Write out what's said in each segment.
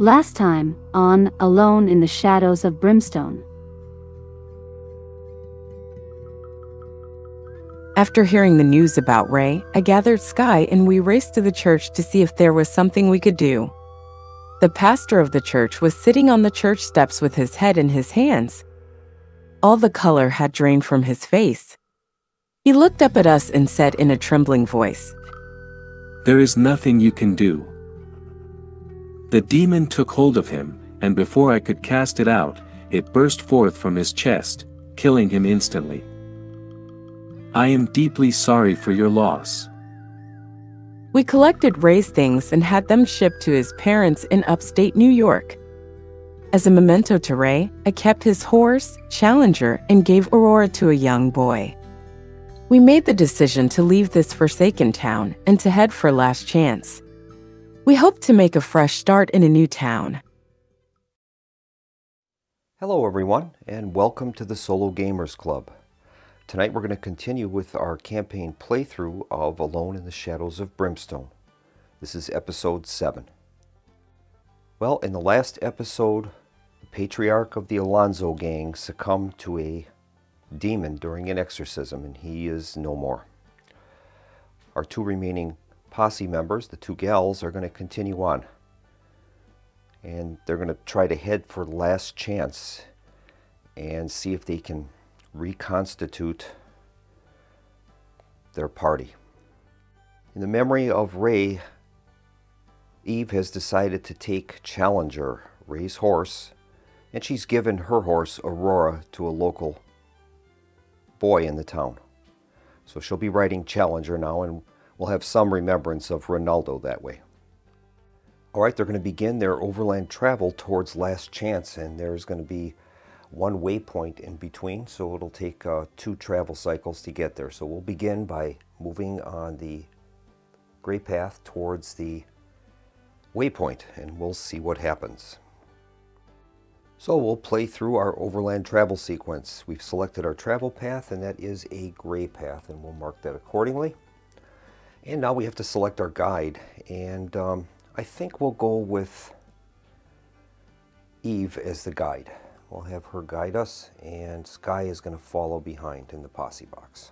Last time, on Alone in the Shadows of Brimstone. After hearing the news about Ray, I gathered Skye and we raced to the church to see if there was something we could do. The pastor of the church was sitting on the church steps with his head in his hands. All the color had drained from his face. He looked up at us and said in a trembling voice, "There is nothing you can do." The demon took hold of him, and before I could cast it out, it burst forth from his chest, killing him instantly. I am deeply sorry for your loss. We collected Ray's things and had them shipped to his parents in upstate New York. As a memento to Ray, I kept his horse, Challenger, and gave Aurora to a young boy. We made the decision to leave this forsaken town and to head for Last Chance. We hope to make a fresh start in a new town. Hello everyone, and welcome to the Solo Gamers Club. Tonight we're going to continue with our campaign playthrough of Alone in the Shadows of Brimstone. This is episode 7. Well, in the last episode, the patriarch of the Alonzo gang succumbed to a demon during an exorcism, and he is no more. Our two remaining posse members, the two gals, are going to continue on. And they're going to try to head for Last Chance and see if they can reconstitute their party. In the memory of Ray, Eve has decided to take Challenger, Ray's horse, and she's given her horse, Aurora, to a local boy in the town. So she'll be riding Challenger now, and we'll have some remembrance of Ronaldo that way. Alright, they're going to begin their overland travel towards Last Chance, and there's going to be one waypoint in between, so it'll take 2 travel cycles to get there. So we'll begin by moving on the gray path towards the waypoint, and we'll see what happens. So we'll play through our overland travel sequence. We've selected our travel path, and that is a gray path, and we'll mark that accordingly. And now we have to select our guide, and I think we'll go with Eve as the guide. We'll have her guide us, and Skye is going to follow behind in the posse box.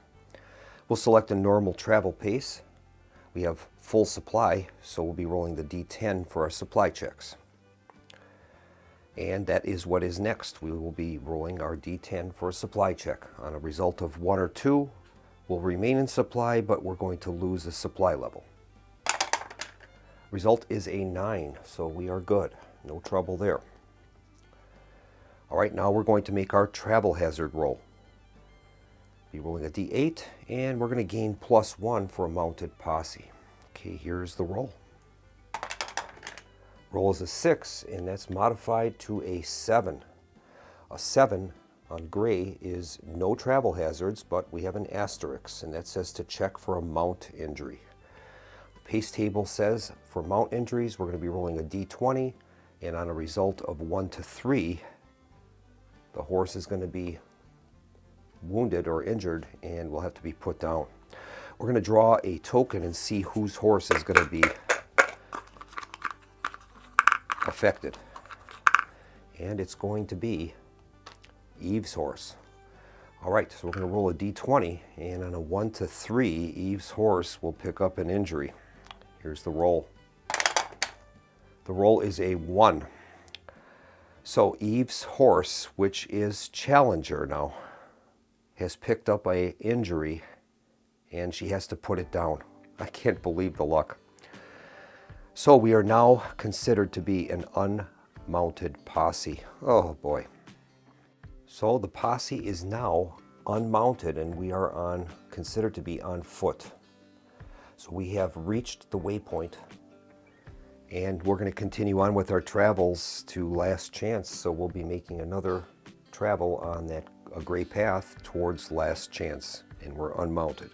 We'll select a normal travel pace. We have full supply, so we'll be rolling the D10 for our supply checks. And that is what is next. We will be rolling our D10 for a supply check. On a result of 1 or 2, we'll remain in supply, but we're going to lose a supply level. Result is a 9, so we are good. No trouble there. Alright, now we're going to make our travel hazard roll. Be rolling a D8, and we're going to gain +1 for a mounted posse. Okay, here's the roll. Roll is a 6, and that's modified to a 7. A 7 on gray is no travel hazards, but we have an asterisk, and that says to check for a mount injury. Pace table says for mount injuries, we're going to be rolling a D20, and on a result of 1 to 3, the horse is going to be wounded or injured, and will have to be put down. We're going to draw a token and see whose horse is going to be affected. And it's going to be Eve's horse. Alright, so we're going to roll a D20, and on a 1 to 3, Eve's horse will pick up an injury. Here's the roll. The roll is a 1. So Eve's horse, which is Challenger now, has picked up an injury, and she has to put it down. I can't believe the luck. So we are now considered to be an unmounted posse. Oh boy. So the posse is now unmounted, and we are considered to be on foot. So we have reached the waypoint, and we're going to continue on with our travels to Last Chance. So we'll be making another travel on a gray path towards Last Chance, and we're unmounted.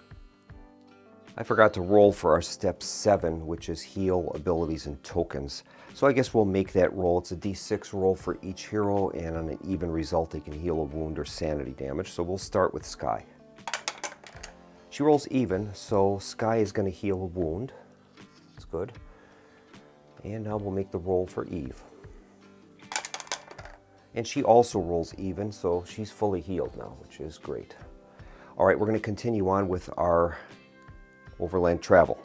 I forgot to roll for our step 7, which is heal, abilities, and tokens. So I guess we'll make that roll. It's a D6 roll for each hero, and on an even result, they can heal a wound or sanity damage. So we'll start with Skye. She rolls even, so Skye is going to heal a wound. That's good. And now we'll make the roll for Eve. And she also rolls even, so she's fully healed now, which is great. All right, we're going to continue on with our overland travel.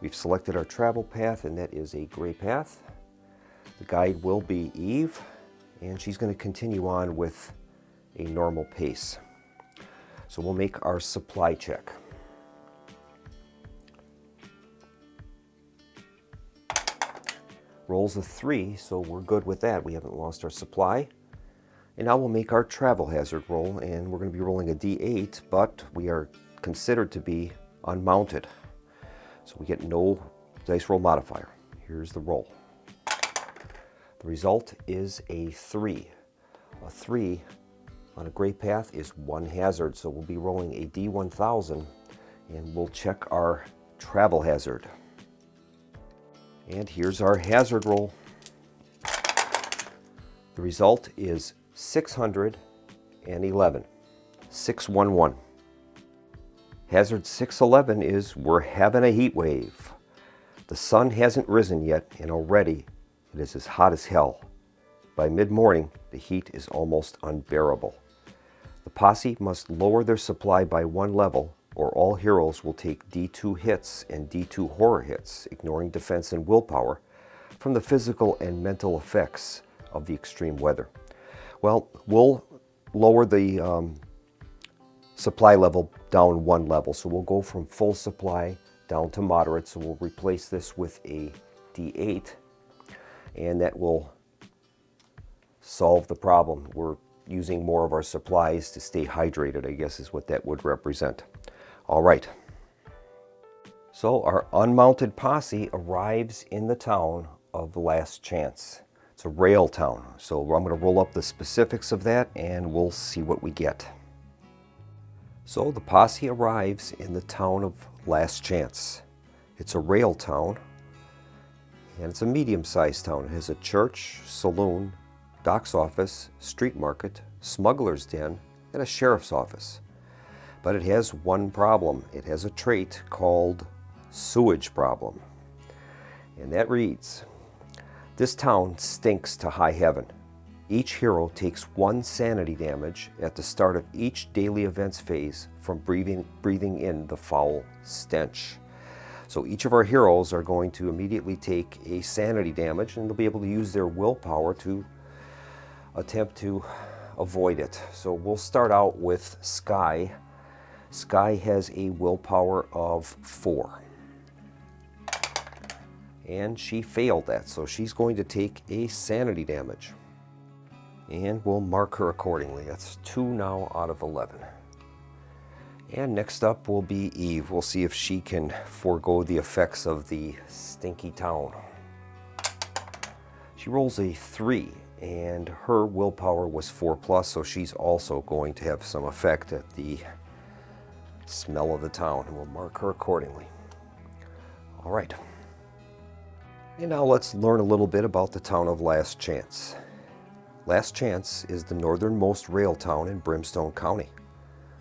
We've selected our travel path, and that is a gray path. The guide will be Eve, and she's going to continue on with a normal pace. So we'll make our supply check. Rolls a 3, so we're good with that. We haven't lost our supply. And now we'll make our travel hazard roll, and we're going to be rolling a D8, but we are considered to be unmounted. So we get no dice roll modifier. Here's the roll. The result is a 3. A 3 on a gray path is 1 hazard, so we'll be rolling a D1000, and we'll check our travel hazard. And here's our hazard roll. The result is 611. 611. Hazard 611 is we're having a heat wave. The sun hasn't risen yet, and already it is as hot as hell. By mid-morning, the heat is almost unbearable. The posse must lower their supply by 1 level, or all heroes will take D2 hits and D2 horror hits, ignoring defense and willpower, from the physical and mental effects of the extreme weather. Well, we'll lower the supply level down 1 level, so we'll go from full supply down to moderate, so we'll replace this with a D8, and that will solve the problem. We're using more of our supplies to stay hydrated, I guess is what that would represent. All right, so our unmounted posse arrives in the town of Last Chance. It's a rail town, so I'm going to roll up the specifics of that and we'll see what we get. So the posse arrives in the town of Last Chance. It's a rail town, and it's a medium-sized town. It has a church, saloon, docks office, street market, smuggler's den, and a sheriff's office. But it has one problem. It has a trait called sewage problem. And that reads, this town stinks to high heaven. Each hero takes 1 sanity damage at the start of each daily events phase from breathing in the foul stench. So each of our heroes are going to immediately take a sanity damage, and they'll be able to use their willpower to attempt to avoid it. So we'll start out with Skye. Skye has a willpower of 4. And she failed that, so she's going to take a sanity damage. And we'll mark her accordingly. That's 2 now out of 11. And next up will be Eve. We'll see if she can forego the effects of the stinky town. She rolls a 3, and her willpower was 4+, so she's also going to have some effect at the smell of the town, and we'll mark her accordingly. All right. And now let's learn a little bit about the town of Last Chance. Last Chance is the northernmost rail town in Brimstone County.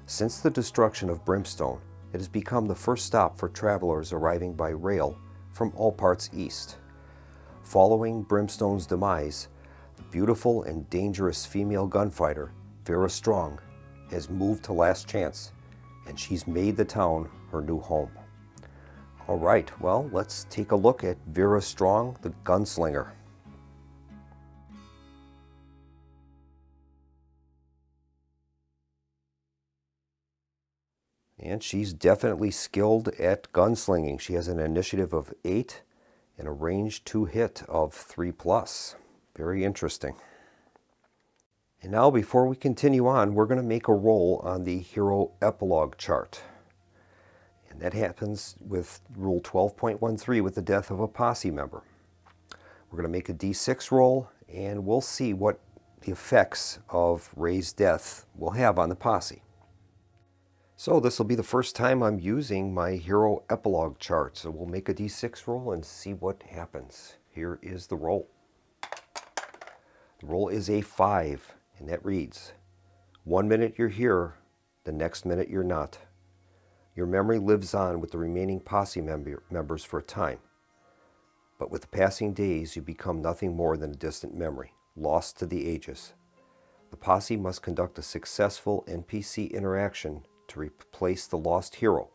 Since the destruction of Brimstone, it has become the first stop for travelers arriving by rail from all parts east. Following Brimstone's demise, the beautiful and dangerous female gunfighter, Vera Strong, has moved to Last Chance, and she's made the town her new home. All right, well, let's take a look at Vera Strong, the gunslinger. And she's definitely skilled at gunslinging. She has an initiative of 8 and a range to hit of 3+. Very interesting. And now, before we continue on, we're going to make a roll on the hero epilogue chart. And that happens with rule 12.13 with the death of a posse member. We're going to make a d6 roll, and we'll see what the effects of Ray's death will have on the posse. So this will be the first time I'm using my hero epilogue chart. So we'll make a d6 roll and see what happens. Here is the roll. The roll is a 5, and that reads, 1 minute you're here, the next minute you're not. Your memory lives on with the remaining posse members for a time. But with the passing days, you become nothing more than a distant memory, lost to the ages. The posse must conduct a successful NPC interaction to replace the lost hero,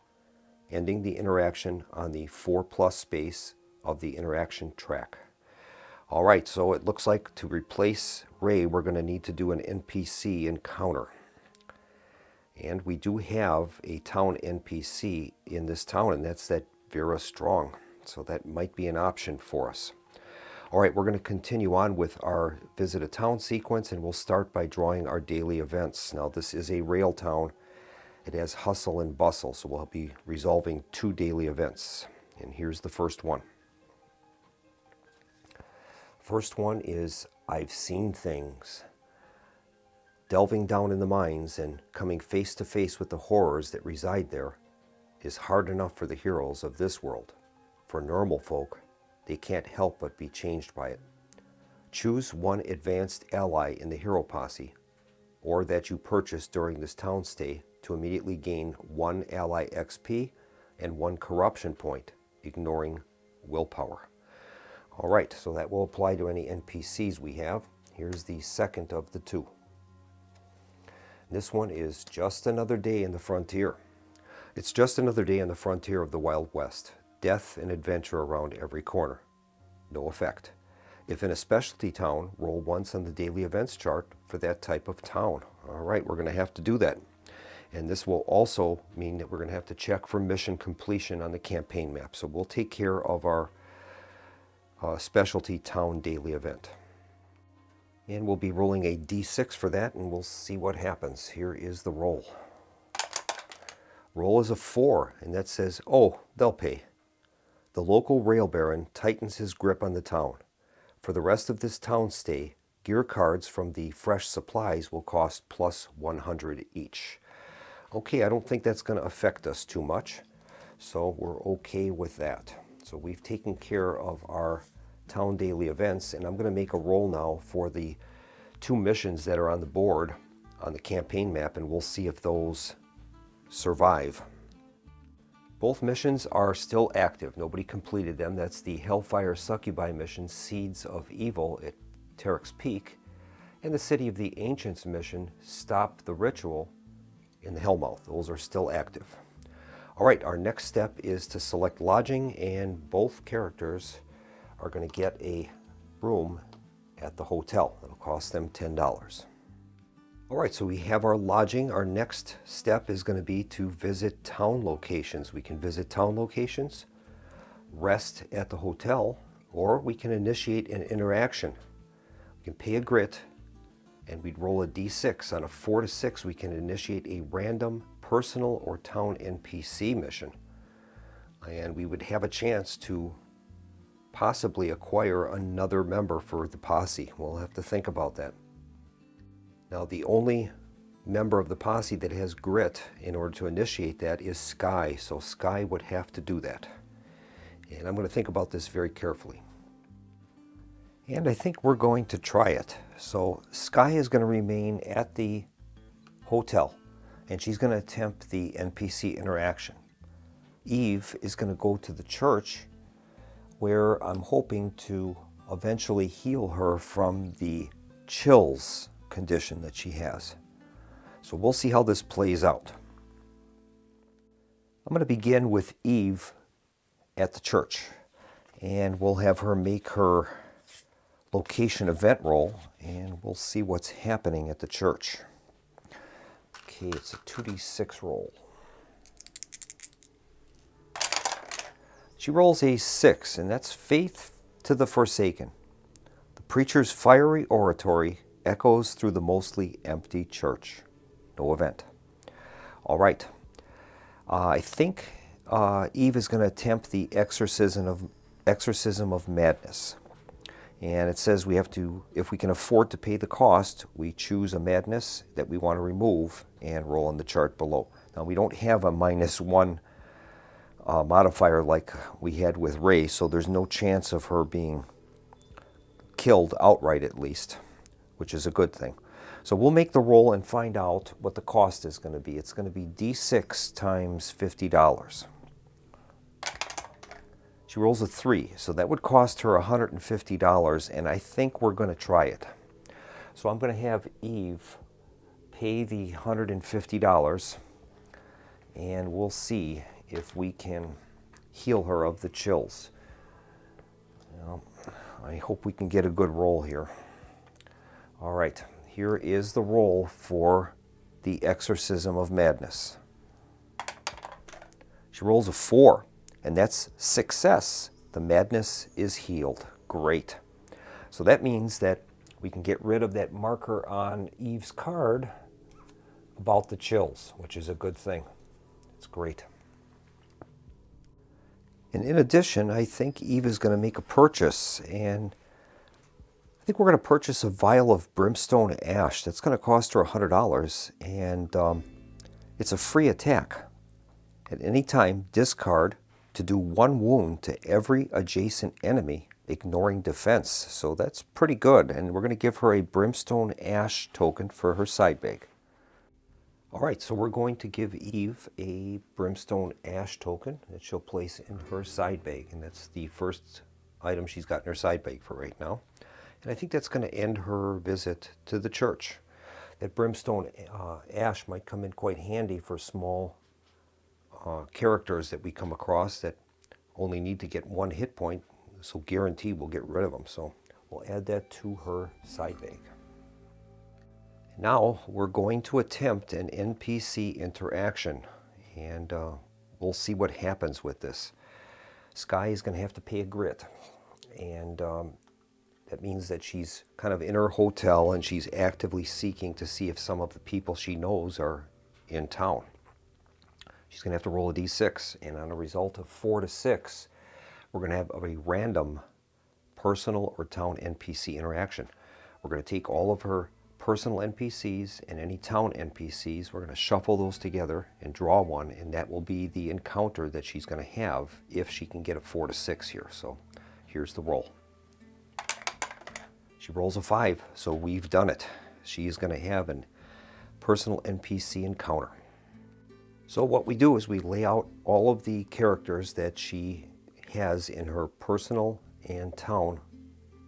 ending the interaction on the 4+ space of the interaction track. All right, so it looks like to replace Ray, we're going to need to do an NPC encounter. And we do have a town NPC in this town, and that's that Vera Strong. So that might be an option for us. All right, we're going to continue on with our visit a town sequence, and we'll start by drawing our daily events. Now, this is a rail town. It has hustle and bustle, so we'll be resolving 2 daily events. And here's the first one. First one is, I've seen things. Delving down in the mines and coming face to face with the horrors that reside there is hard enough for the heroes of this world. For normal folk, they can't help but be changed by it. Choose one advanced ally in the hero posse, or that you purchase during this town stay to immediately gain 1 ally XP and 1 corruption point, ignoring willpower. All right, so that will apply to any NPCs we have. Here's the second of the 2. This one is just another day in the frontier. It's just another day in the frontier of the Wild West. Death and adventure around every corner. No effect. If in a specialty town, roll once on the daily events chart for that type of town. All right, we're going to have to do that. And this will also mean that we're going to have to check for mission completion on the campaign map. So we'll take care of our specialty town daily event. And we'll be rolling a d6 for that, and we'll see what happens. Here is the roll. Roll is a 4, and that says, oh, they'll pay. The local rail baron tightens his grip on the town. For the rest of this town stay, gear cards from the fresh supplies will cost +100 each. Okay, I don't think that's going to affect us too much, so we're okay with that. So we've taken care of our town daily events, and I'm going to make a roll now for the 2 missions that are on the board on the campaign map, and we'll see if those survive. Both missions are still active. Nobody completed them. That's the Hellfire Succubi mission, Seeds of Evil at Terek's Peak, and the City of the Ancients mission, Stop the Ritual in the Hellmouth. Those are still active. All right, our next step is to select lodging, and both characters are going to get a room at the hotel. It'll cost them $10. All right, so we have our lodging. Our next step is going to be to visit town locations. We can visit town locations, rest at the hotel, or we can initiate an interaction. We can pay a grit, and we'd roll a d6. On a 4 to 6, we can initiate a random personal or town NPC mission. And we would have a chance to possibly acquire another member for the posse. We'll have to think about that. Now, the only member of the posse that has grit in order to initiate that is Skye, so Skye would have to do that. And I'm going to think about this very carefully. And I think we're going to try it. So Skye is going to remain at the hotel, and she's going to attempt the NPC interaction. Eve is going to go to the church, where I'm hoping to eventually heal her from the chills condition that she has. So we'll see how this plays out. I'm going to begin with Eve at the church, and we'll have her make her location event roll, and we'll see what's happening at the church. Okay, it's a 2d6 roll. She rolls a 6, and that's Faith to the Forsaken. The preacher's fiery oratory echoes through the mostly empty church. No event. All right. I think Eve is going to attempt the exorcism of madness. And it says we have to, if we can afford to pay the cost, we choose a madness that we want to remove and roll on the chart below. Now, we don't have a -1 modifier like we had with Ray, so there's no chance of her being killed outright, at least, which is a good thing. So we'll make the roll and find out what the cost is going to be. It's going to be D6 times $50. She rolls a 3, so that would cost her $150, and I think we're going to try it. So I'm going to have Eve pay the $150, and we'll see if we can heal her of the chills. Well, I hope we can get a good roll here. All right, here is the roll for the Exorcism of Madness. She rolls a 4, and that's success. The madness is healed. Great. So that means that we can get rid of that marker on Eve's card about the chills, which is a good thing. It's great. And in addition, I think Eve is going to make a purchase, and I think we're going to purchase a vial of brimstone ash. That's going to cost her $100, and it's a free attack. At any time, discard to do 1 wound to every adjacent enemy, ignoring defense. So that's pretty good, and we're going to give her a brimstone ash token for her side bag. All right, so we're going to give Eve a brimstone ash token that she'll place in her side bag, and that's the first item she's got in her side bag for right now. And I think that's going to end her visit to the church. That brimstone ash might come in quite handy for small characters that we come across that only need to get 1 hit point, so guarantee we'll get rid of them. So we'll add that to her side bag. Now we're going to attempt an NPC interaction, and we'll see what happens with this. Skye is going to have to pay a grit, and that means that she's kind of in her hotel and she's actively seeking to see if some of the people she knows are in town. She's going to have to roll a d6, and on a result of 4 to 6, we're going to have a random personal or town NPC interaction. We're going to take all of her personal NPCs and any town NPCs, we're going to shuffle those together and draw one, and that will be the encounter that she's going to have if she can get a 4 to 6 here. So here's the roll. She rolls a 5, so we've done it. She is going to have a personal NPC encounter. So what we do is we lay out all of the characters that she has in her personal and town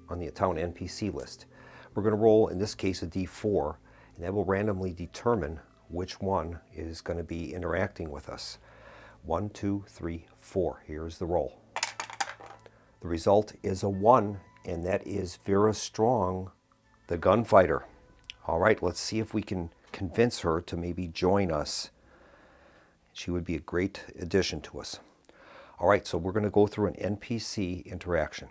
on the town NPC list. We're going to roll, in this case, a d4, and that will randomly determine which one is going to be interacting with us. 1, 2, 3, 4. Here's the roll. The result is a 1, and that is Vera Strong, the gunfighter. All right, let's see if we can convince her to maybe join us. She would be a great addition to us. All right, so we're going to go through an NPC interaction.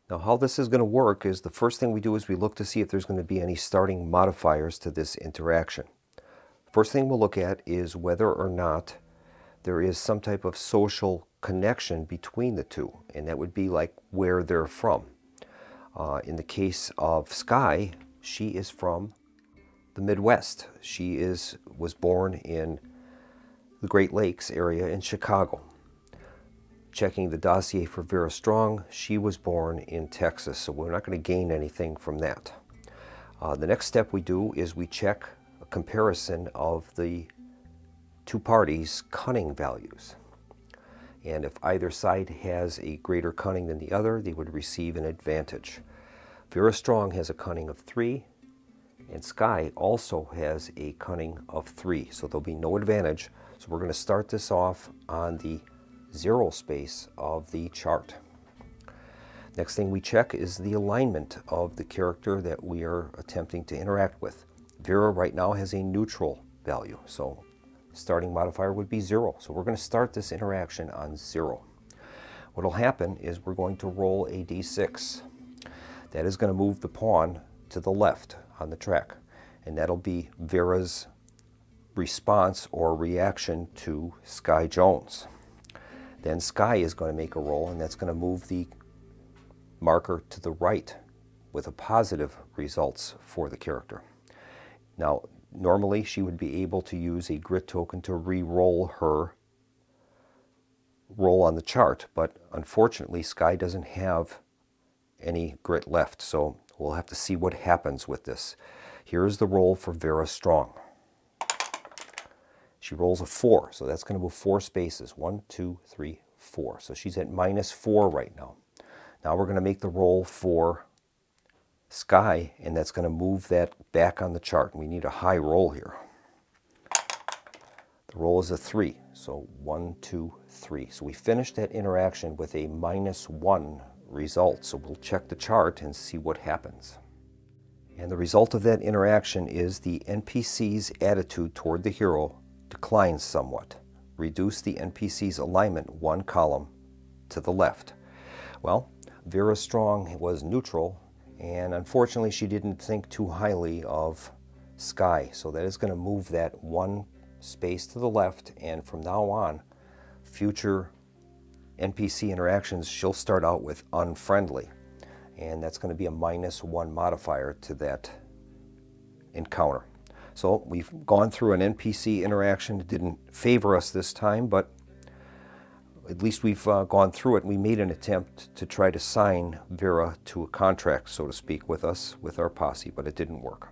Now, how this is going to work is the first thing we do is we look to see if there's going to be any starting modifiers to this interaction. First thing we'll look at is whether or not there is some type of social connection between the two, and that would be like where they're from. In the case of Skye, she is from the Midwest. She was born in the Great Lakes area in Chicago. Checking the dossier for Vera Strong, she was born in Texas, so we're not going to gain anything from that. The next step we do is we check a comparison of the two parties' cunning values. And if either side has a greater cunning than the other, they would receive an advantage. Vera Strong has a cunning of 3, and Skye also has a cunning of 3, so there'll be no advantage. So we're going to start this off on the 0 space of the chart. Next thing we check is the alignment of the character that we are attempting to interact with. Vera right now has a neutral value, so starting modifier would be 0. So we're going to start this interaction on 0. What will happen is we're going to roll a d6. That is going to move the pawn to the left on the track, and that'll be Vera's response or reaction to Skye Jones. Then Skye is going to make a roll, and that's going to move the marker to the right with a positive results for the character. Now, normally she would be able to use a grit token to re-roll her roll on the chart, but unfortunately Skye doesn't have any grit left, so we'll have to see what happens with this. Here's the roll for Vera Strong. She rolls a 4, so that's going to move 4 spaces. 1, 2, 3, 4. So she's at -4 right now. Now we're going to make the roll for Skye, and that's going to move that back on the chart. We need a high roll here. The roll is a 3, so 1, 2, 3. So we finished that interaction with a -1 result. So we'll check the chart and see what happens. And the result of that interaction is the NPC's attitude toward the hero declines somewhat. Reduce the NPC's alignment 1 column to the left. Well, Vera Strong was neutral, and unfortunately she didn't think too highly of Skye. So that is going to move that 1 space to the left, and from now on, future NPC interactions, she'll start out with unfriendly, and that's going to be a -1 modifier to that encounter. So we've gone through an NPC interaction. It didn't favor us this time, but at least we've gone through it. We made an attempt to try to sign Vera to a contract, so to speak, with us, with our posse, but it didn't work.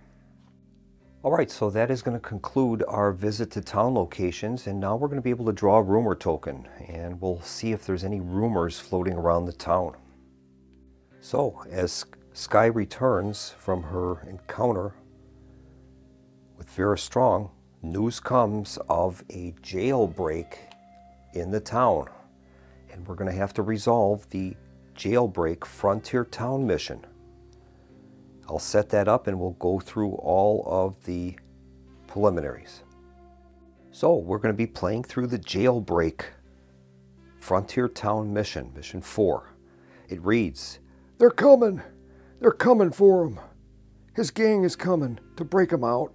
All right, so that is going to conclude our visit to town locations, and now we're going to be able to draw a rumor token, and we'll see if there's any rumors floating around the town. So, as Skye returns from her encounter with Vera Strong, news comes of a jailbreak in the town, and we're going to have to resolve the jailbreak Frontier Town mission. I'll set that up and we'll go through all of the preliminaries. So we're going to be playing through the jailbreak Frontier Town mission, mission 4. It reads, They're coming! They're coming for him! His gang is coming to break him out.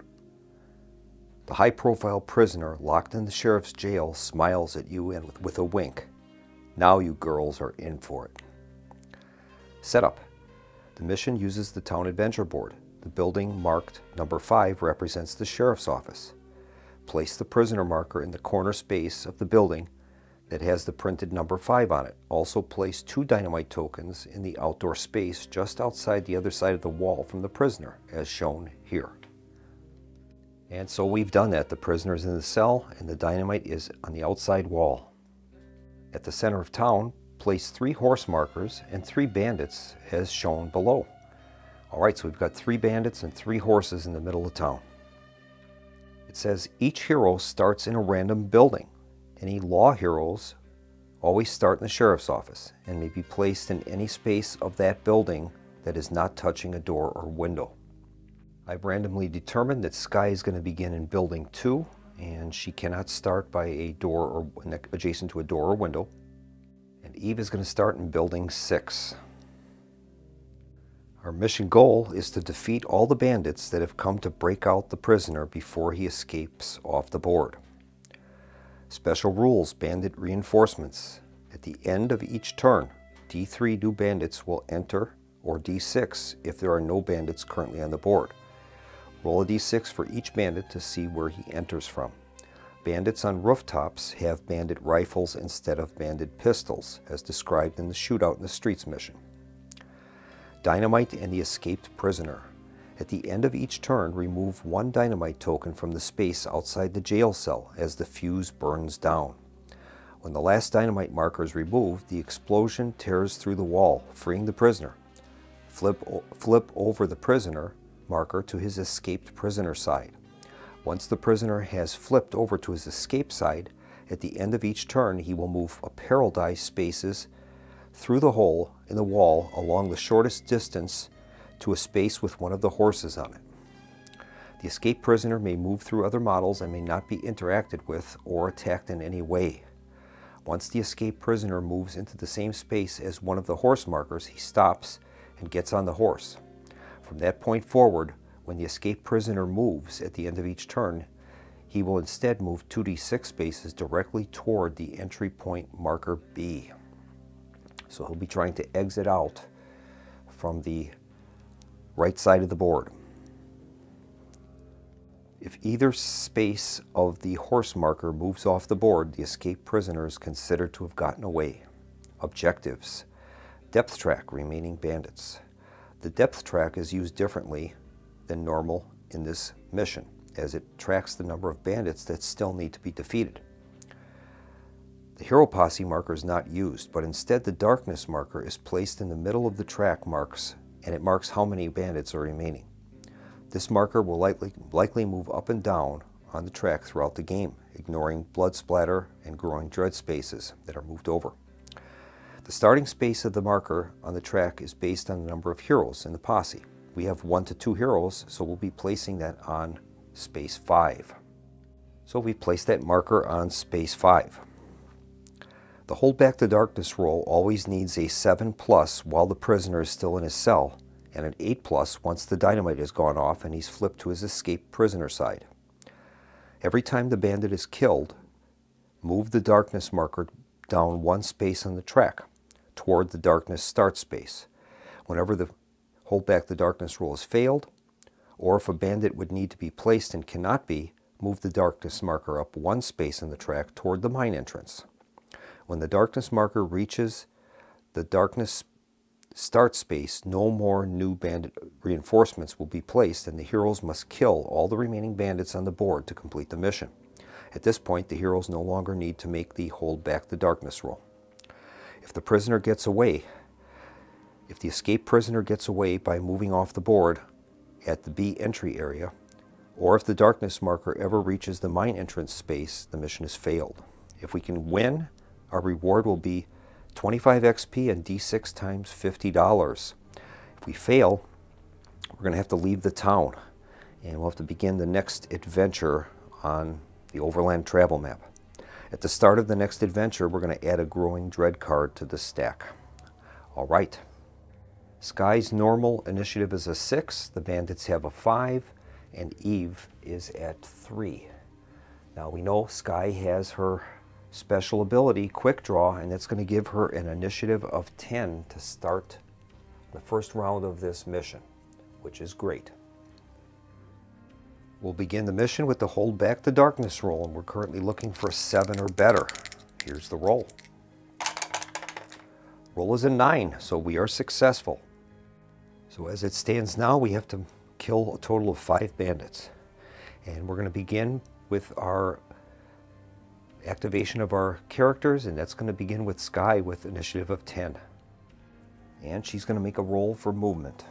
The high-profile prisoner locked in the sheriff's jail smiles at you and with a wink. Now you girls are in for it. Setup. The mission uses the Town Adventure Board. The building marked number 5 represents the sheriff's office. Place the prisoner marker in the corner space of the building that has the printed number 5 on it. Also place 2 dynamite tokens in the outdoor space just outside the other side of the wall from the prisoner, as shown here. And so we've done that. The prisoner is in the cell and the dynamite is on the outside wall. At the center of town, place 3 horse markers and 3 bandits as shown below. Alright, so we've got 3 bandits and 3 horses in the middle of town. It says each hero starts in a random building. Any law heroes always start in the sheriff's office and may be placed in any space of that building that is not touching a door or window. I've randomly determined that Skye is going to begin in building 2, and she cannot start by a door or adjacent to a door or window. And Eve is going to start in building 6. Our mission goal is to defeat all the bandits that have come to break out the prisoner before he escapes off the board. Special rules, bandit reinforcements. At the end of each turn, D3 new bandits will enter, or D6 if there are no bandits currently on the board. Roll a D6 for each bandit to see where he enters from. Bandits on rooftops have bandit rifles instead of bandit pistols, as described in the Shootout in the Streets mission. Dynamite and the escaped prisoner. At the end of each turn, remove 1 dynamite token from the space outside the jail cell as the fuse burns down. When the last dynamite marker is removed, the explosion tears through the wall, freeing the prisoner. Flip over the prisoner marker to his escaped prisoner side. Once the prisoner has flipped over to his escape side, at the end of each turn he will move a peril die spaces through the hole in the wall along the shortest distance to a space with one of the horses on it. The escaped prisoner may move through other models and may not be interacted with or attacked in any way. Once the escaped prisoner moves into the same space as one of the horse markers, he stops and gets on the horse. From that point forward, when the escaped prisoner moves at the end of each turn, he will instead move 2d6 spaces directly toward the entry point marker B. So he'll be trying to exit out from the right side of the board. If either space of the horse marker moves off the board, the escaped prisoner is considered to have gotten away. Objectives. Depth track remaining bandits. The depth track is used differently than normal in this mission, as it tracks the number of bandits that still need to be defeated. The hero posse marker is not used, but instead the darkness marker is placed in the middle of the track marks and it marks how many bandits are remaining. This marker will likely move up and down on the track throughout the game, ignoring blood splatter and growing dread spaces that are moved over. The starting space of the marker on the track is based on the number of heroes in the posse. We have 1 to 2 heroes, so we'll be placing that on space 5. So we place that marker on space 5. The Hold Back the Darkness roll always needs a 7+ while the prisoner is still in his cell, and an 8+ once the dynamite has gone off and he's flipped to his escaped prisoner side. Every time the bandit is killed, move the darkness marker down 1 space on the track toward the darkness start space. Whenever the Hold Back the Darkness roll has failed, or if a bandit would need to be placed and cannot be, move the darkness marker up 1 space on the track toward the mine entrance. When the darkness marker reaches the darkness start space, no more new bandit reinforcements will be placed, and the heroes must kill all the remaining bandits on the board to complete the mission. At this point, the heroes no longer need to make the Hold Back the Darkness roll. If the prisoner gets away, if the escaped prisoner gets away by moving off the board at the B entry area, or if the darkness marker ever reaches the mine entrance space, the mission has failed. If we can win, our reward will be 25 XP and D6 times $50. If we fail, we're going to have to leave the town, and we'll have to begin the next adventure on the Overland Travel map. At the start of the next adventure, we're going to add a Growing Dread card to the stack. All right. Skye's normal initiative is a 6, the bandits have a 5, and Eve is at 3. Now we know Skye has her special ability, Quick Draw, and that's going to give her an initiative of 10 to start the first round of this mission, which is great. We'll begin the mission with the Hold Back the Darkness roll, and we're currently looking for 7 or better. Here's the roll. Roll is a 9, so we are successful. So as it stands now, we have to kill a total of 5 bandits. And we're going to begin with our activation of our characters, and that's going to begin with Skye with initiative of 10. And she's going to make a roll for movement.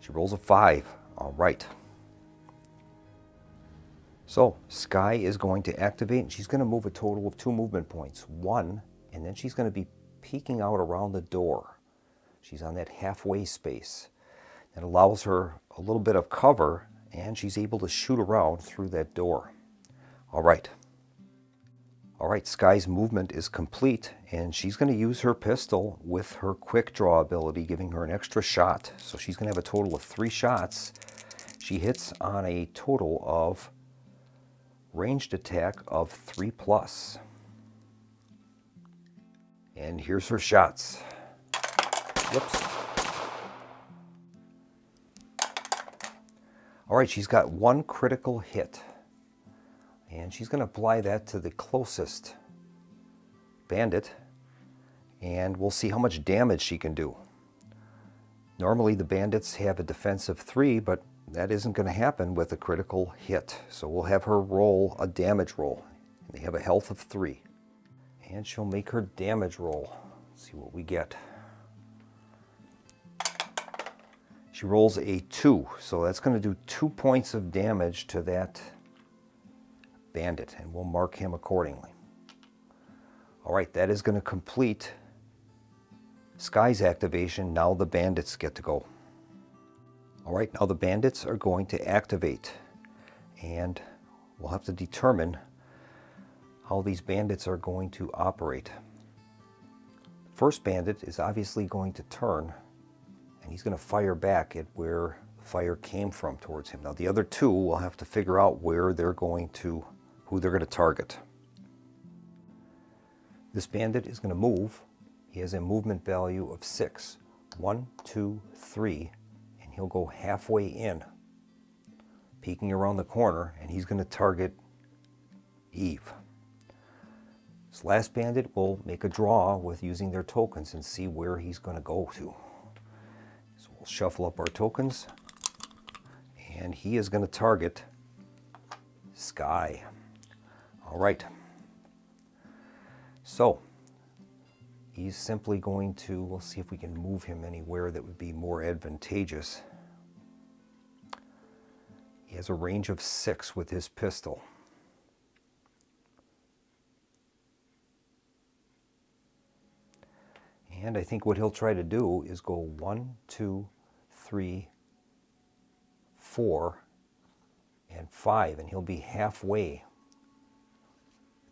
She rolls a 5. All right. So Skye is going to activate, and she's going to move a total of 2 movement points. 1, and then she's going to be peeking out around the door. She's on that halfway space. That allows her a little bit of cover, and she's able to shoot around through that door. All right. All right, Skye's movement is complete, and she's going to use her pistol with her Quick Draw ability, giving her an extra shot. So she's going to have a total of 3 shots. She hits on a total of ranged attack of 3+. And here's her shots. Whoops. All right, she's got 1 critical hit. And she's going to apply that to the closest bandit, and we'll see how much damage she can do. Normally the bandits have a defense of 3, but that isn't going to happen with a critical hit. So we'll have her roll a damage roll. They have a health of 3. And she'll make her damage roll. Let's see what we get. She rolls a 2, so that's going to do 2 points of damage to that bandit, and we'll mark him accordingly. All right, that is going to complete Skye's activation. Now the bandits get to go. All right, now the bandits are going to activate, and we'll have to determine how these bandits are going to operate. The first bandit is obviously going to turn, and he's going to fire back at where the fire came from towards him. Now the other 2 will have to figure out where they're going to who they're going to target. This bandit is going to move. He has a movement value of 6. 1, 2, 3, and he'll go halfway in, peeking around the corner, and he's going to target Eve. This last bandit will make a draw with using their tokens and see where he's going to go to. So we'll shuffle up our tokens, and he is going to target Skye. All right. So he's simply going to, we'll see if we can move him anywhere that would be more advantageous. He has a range of 6 with his pistol. And I think what he'll try to do is go 1, 2, 3, 4, and 5, and he'll be halfway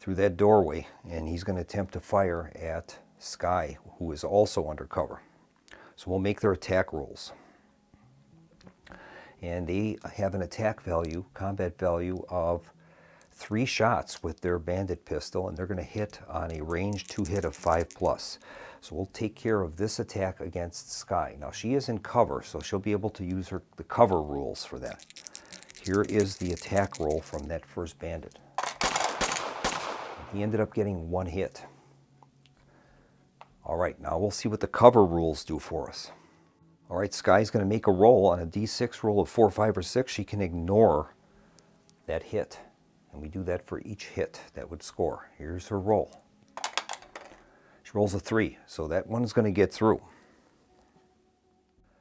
through that doorway, and he's going to attempt to fire at Skye, who is also under cover. So we'll make their attack rolls. And they have an attack value, combat value of 3 shots with their bandit pistol, and they're going to hit on a range 2 hit of 5+. So we'll take care of this attack against Skye. Now she is in cover, so she'll be able to use the cover rules for that. Here is the attack roll from that first bandit. He ended up getting 1 hit. All right, now we'll see what the cover rules do for us. All right, Skye's going to make a roll. On a d6 roll of 4, 5, or 6, she can ignore that hit. And we do that for each hit that would score. Here's her roll. She rolls a 3, so that one's going to get through.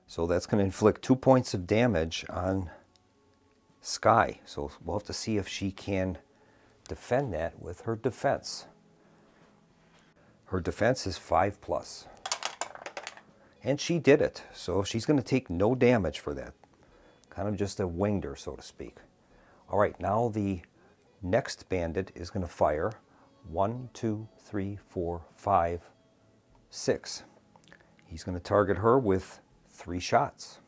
So that's going to inflict 2 points of damage on Skye. So we'll have to see if she can defend that with her defense. Her defense is 5+. And she did it, so she's going to take no damage for that. Kind of just a winged her, so to speak. All right, now the next bandit is going to fire 1, 2, 3, 4, 5, 6. He's going to target her with 3 shots.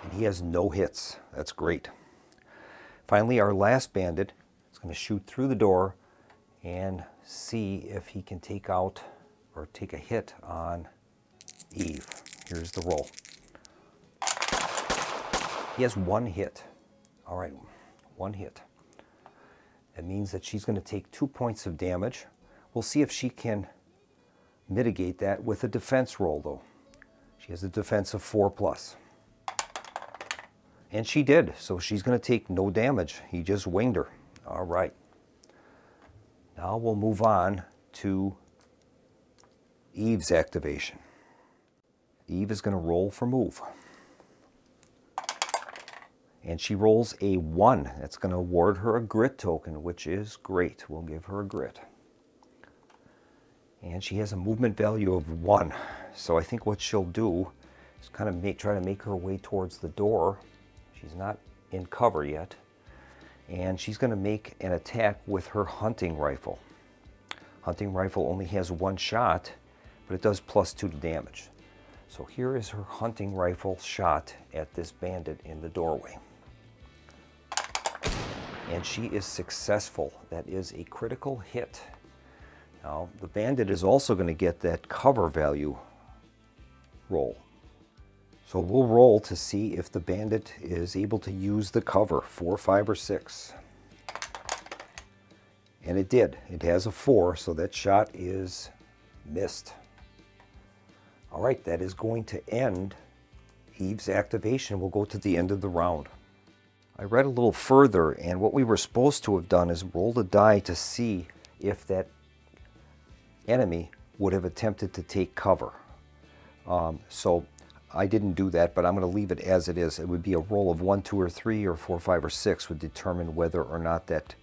And he has no hits. That's great. Finally, our last bandit is going to shoot through the door and see if he can take out or take a hit on Eve. Here's the roll. He has 1 hit. All right, 1 hit. That means that she's going to take 2 points of damage. We'll see if she can mitigate that with a defense roll, though. She has a defense of 4+. And she did, so she's going to take no damage. He just winged her. All right. Now we'll move on to Eve's activation. Eve is going to roll for move. And she rolls a 1. That's going to award her a grit token, which is great. We'll give her a grit. And she has a movement value of 1. So I think what she'll do is kind of try to make her way towards the door. She's not in cover yet. And she's going to make an attack with her hunting rifle. Hunting rifle only has 1 shot, but it does +2 to damage. So here is her hunting rifle shot at this bandit in the doorway. And she is successful. That is a critical hit. Now, the bandit is also going to get that cover value roll. So we'll roll to see if the bandit is able to use the cover, 4, 5, or 6. And it did. It has a 4, so that shot is missed. All right, that is going to end Eve's activation. We'll go to the end of the round. I read a little further, and what we were supposed to have done is roll a die to see if that enemy would have attempted to take cover. So I didn't do that, but I'm going to leave it as it is. It would be a roll of 1, 2, or 3, or 4, 5, or 6 would determine whether or not that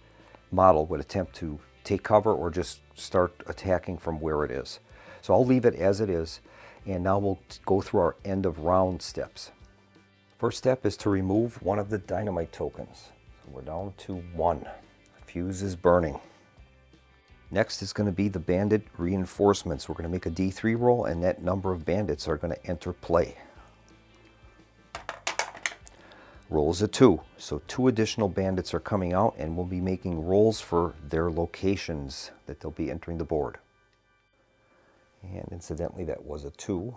model would attempt to take cover or just start attacking from where it is. So I'll leave it as it is, and now we'll go through our end of round steps. First step is to remove one of the dynamite tokens. So we're down to 1. Fuse is burning. Next is going to be the bandit reinforcements. We're going to make a D3 roll, and that number of bandits are going to enter play. Roll is a 2, so 2 additional bandits are coming out, and we'll be making rolls for their locations that they'll be entering the board. And incidentally, that was a 2.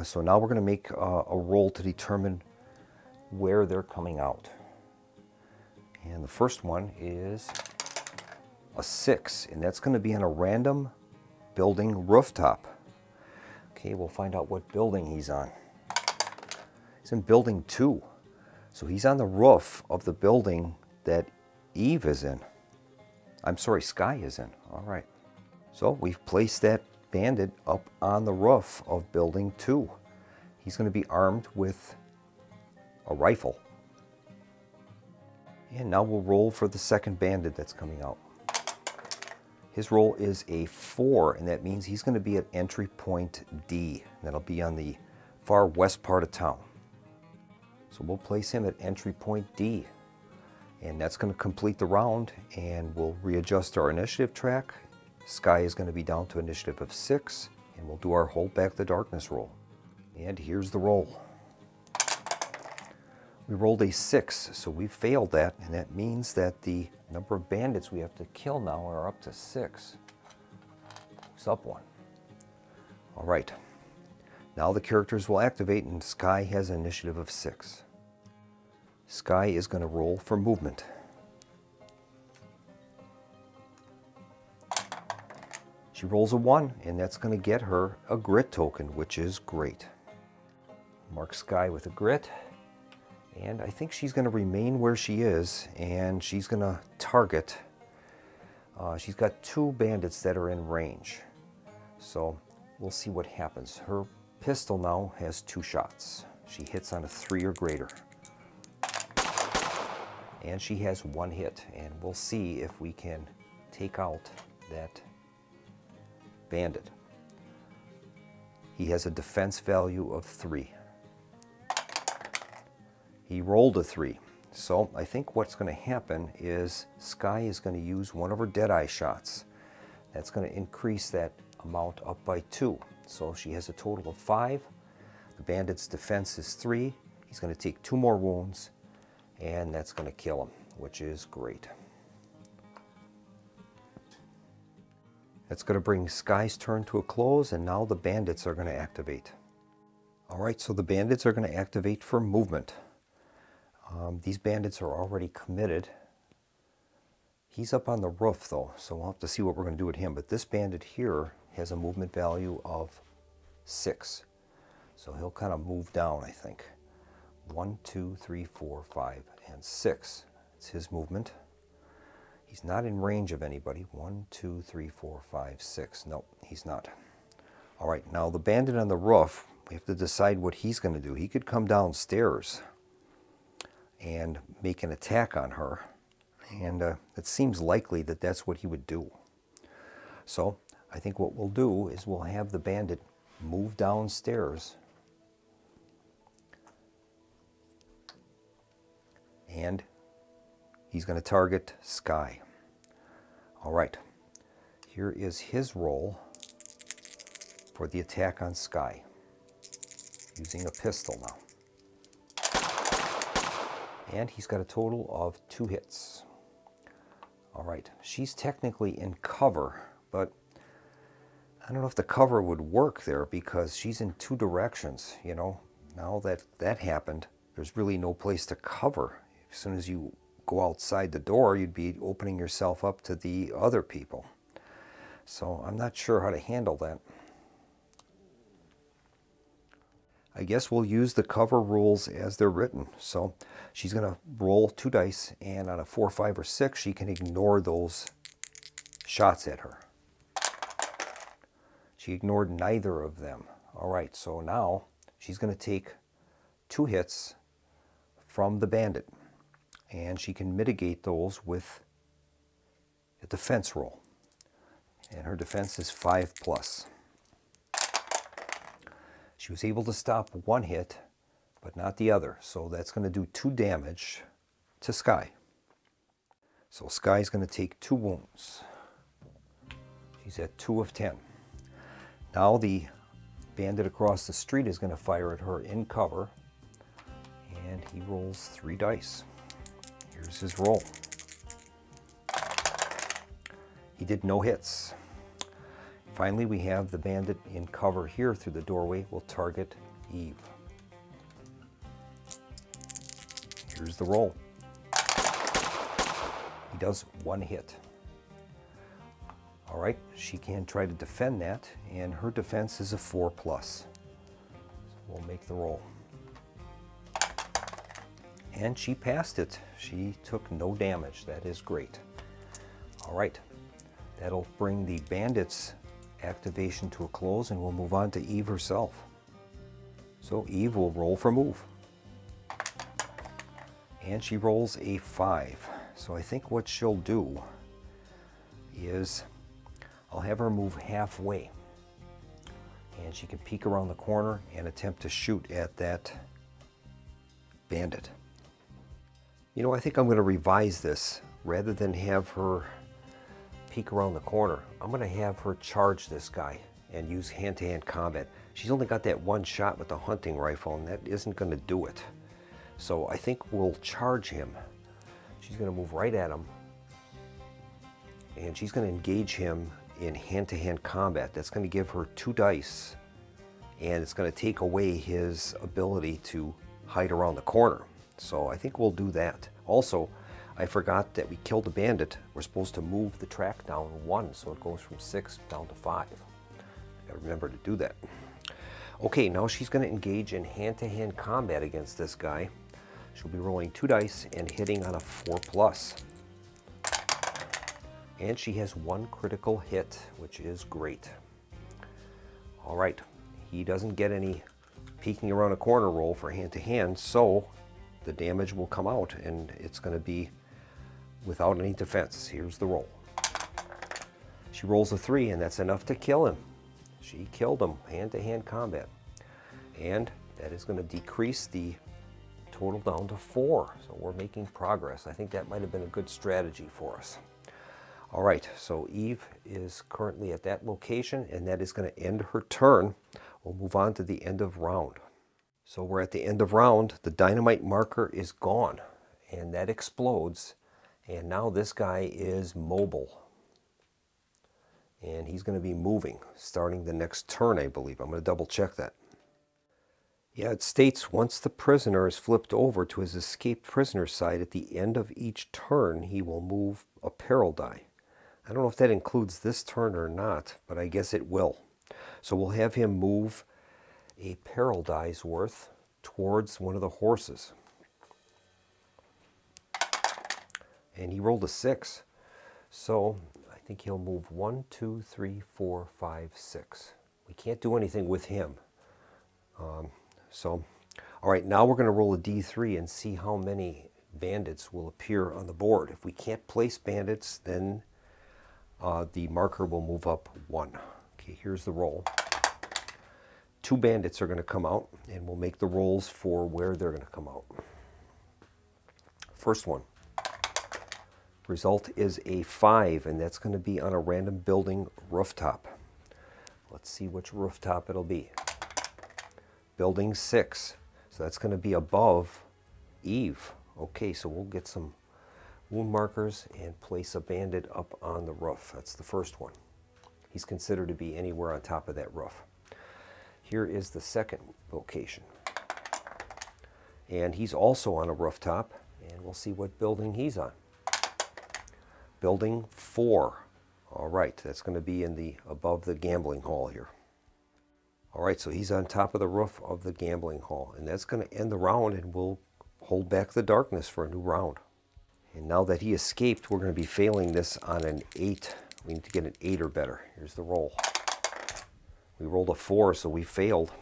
So now we're going to make a roll to determine where they're coming out. And the first one is a 6, and that's going to be on a random building rooftop. Okay, we'll find out what building he's on. He's in building 2. So he's on the roof of the building that Eve is in. I'm sorry, Skye is in. All right. So we've placed that bandit up on the roof of building 2. He's going to be armed with a rifle. And now we'll roll for the second bandit that's coming out. His roll is a 4, and that means he's going to be at entry point D. That'll be on the far west part of town. So we'll place him at entry point D. And that's going to complete the round, and we'll readjust our initiative track. Skye is going to be down to initiative of 6, and we'll do our Hold Back the Darkness roll. And here's the roll. We rolled a 6, so we failed that, and that means that the number of bandits we have to kill now are up to 6. It's up 1. All right. Now the characters will activate, and Skye has an initiative of 6. Skye is going to roll for movement. She rolls a 1, and that's going to get her a grit token, which is great. Mark Skye with a grit. And I think she's going to remain where she is, and she's going to target. She's got 2 bandits that are in range. So we'll see what happens. Her pistol now has 2 shots. She hits on a 3 or greater. And she has 1 hit, and we'll see if we can take out that bandit. He has a defense value of 3. He rolled a 3. So I think what's going to happen is Skye is going to use one of her Deadeye shots. That's going to increase that amount up by 2. So she has a total of 5. The bandit's defense is 3. He's going to take 2 more wounds, and that's going to kill him, which is great. That's going to bring Skye's turn to a close, and now the bandits are going to activate. All right, so the bandits are going to activate for movement. These bandits are already committed. He's up on the roof though, so we'll have to see what we're going to do with him. But this bandit here has a movement value of 6. So he'll kind of move down, I think. 1, 2, 3, 4, 5, and 6. It's his movement. He's not in range of anybody. 1, 2, 3, 4, 5, 6. Nope, he's not. All right, now the bandit on the roof, we have to decide what he's going to do. He could come downstairs and make an attack on her, and it seems likely that that's what he would do. So I think what we'll do is we'll have the bandit move downstairs, and he's going to target Skye. All right, here is his roll for the attack on Skye, using a pistol now. And he's got a total of 2 hits. All right, she's technically in cover, but I don't know if the cover would work there because she's in 2 directions, you know. Now that that happened, there's really no place to cover. As soon as you go outside the door, you'd be opening yourself up to the other people. So I'm not sure how to handle that. I guess we'll use the cover rules as they're written. So she's going to roll 2 dice, and on a 4, 5, or 6, she can ignore those shots at her. She ignored neither of them. All right, so now she's going to take 2 hits from the bandit, and she can mitigate those with a defense roll. And her defense is 5+. She was able to stop 1 hit, but not the other. So that's going to do 2 damage to Skye. So Skye's going to take 2 wounds. She's at 2 of 10. Now the bandit across the street is going to fire at her in cover, and he rolls 3 dice. Here's his roll. He did no hits. Finally, we have the bandit in cover here through the doorway. We'll target Eve. Here's the roll. He does 1 hit. All right, she can try to defend that, and her defense is a 4+. So we'll make the roll. And she passed it. She took no damage. That is great. All right, that'll bring the bandit's activation to a close, and we'll move on to Eve herself. So Eve will roll for move. And she rolls a 5. So I think what she'll do is I'll have her move halfway. And she can peek around the corner and attempt to shoot at that bandit. You know, I think I'm going to revise this. Rather than have her peek around the corner, I'm going to have her charge this guy and use hand-to-hand combat. She's only got that one shot with the hunting rifle, and that isn't going to do it. So I think we'll charge him. She's going to move right at him, and she's going to engage him in hand-to-hand combat. That's going to give her 2 dice, and it's going to take away his ability to hide around the corner. So I think we'll do that. Also, I forgot that we killed the bandit. We're supposed to move the track down 1, so it goes from 6 down to 5. Gotta remember to do that. Okay, now she's going to engage in hand-to-hand combat against this guy. She'll be rolling 2 dice and hitting on a 4+. And she has 1 critical hit, which is great. All right, he doesn't get any peeking around a corner roll for hand-to-hand, so the damage will come out, and it's going to be without any defense. Here's the roll. She rolls a 3, and that's enough to kill him. She killed him, hand-to-hand combat. And that is going to decrease the total down to 4. So we're making progress. I think that might have been a good strategy for us. All right, so Eve is currently at that location, and that is going to end her turn. We'll move on to the end of round. So we're at the end of round. The dynamite marker is gone, and that explodes. And now this guy is mobile. And he's going to be moving starting the next turn, I believe. I'm going to double check that. Yeah, it states once the prisoner is flipped over to his escaped prisoner's side at the end of each turn, he will move a peril die. I don't know if that includes this turn or not, but I guess it will. So we'll have him move a peril die's worth towards one of the horses. And he rolled a 6. So I think he'll move 1, 2, 3, 4, 5, 6. We can't do anything with him. All right, now we're going to roll a d3 and see how many bandits will appear on the board. If we can't place bandits, then the marker will move up 1. Okay, here's the roll. 2 bandits are going to come out, and we'll make the rolls for where they're going to come out. First one. Result is a 5, and that's going to be on a random building rooftop. Let's see which rooftop it'll be. Building 6. So that's going to be above Eve. Okay, so we'll get some wound markers and place a bandit up on the roof. That's the first one. He's considered to be anywhere on top of that roof. Here is the second location. And he's also on a rooftop, and we'll see what building he's on. Building 4. All right, that's going to be in the above the gambling hall here. All right, so he's on top of the roof of the gambling hall, and that's going to end the round, and we'll hold back the darkness for a new round. And now that he escaped, we're going to be failing this on an 8. We need to get an 8 or better. Here's the roll. We rolled a 4, so we failed.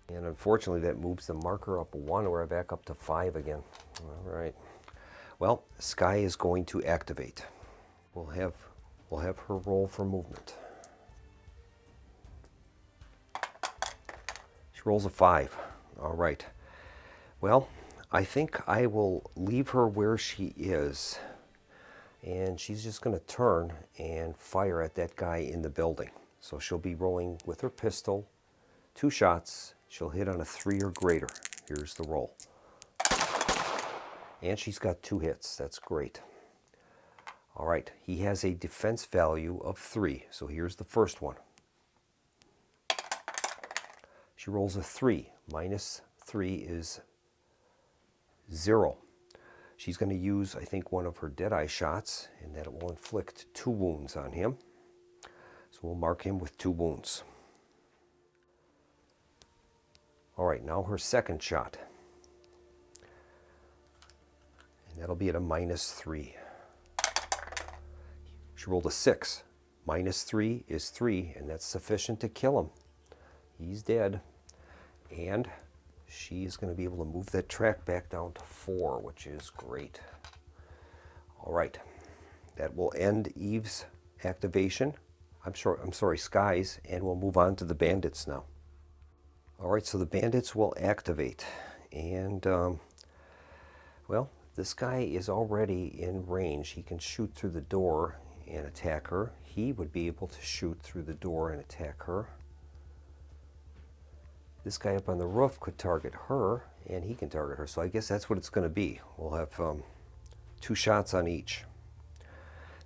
And unfortunately, that moves the marker up 1. We're back up to 5 again. All right. Well, Skye is going to activate. We'll have her roll for movement. She rolls a 5. All right. Well, I think I will leave her where she is, and she's just going to turn and fire at that guy in the building. So she'll be rolling with her pistol, 2 shots. She'll hit on a 3 or greater. Here's the roll. And she's got 2 hits. That's great. All right, he has a defense value of 3. So here's the first one. She rolls a 3. Minus 3 is 0. She's going to use, I think, one of her Deadeye shots, and that will inflict 2 wounds on him. So we'll mark him with 2 wounds. All right, now her second shot. And that'll be at a minus 3. She rolled a 6. -3 is 3, and that's sufficient to kill him. He's dead. And she is going to be able to move that track back down to 4, which is great. All right. That will end Eve's activation. I'm sorry, Skye's, and we'll move on to the bandits now. All right, so the bandits will activate. And, well, this guy is already in range. He can shoot through the door and attack her. He would be able to shoot through the door and attack her. This guy up on the roof could target her, and he can target her. So I guess that's what it's going to be. We'll have 2 shots on each.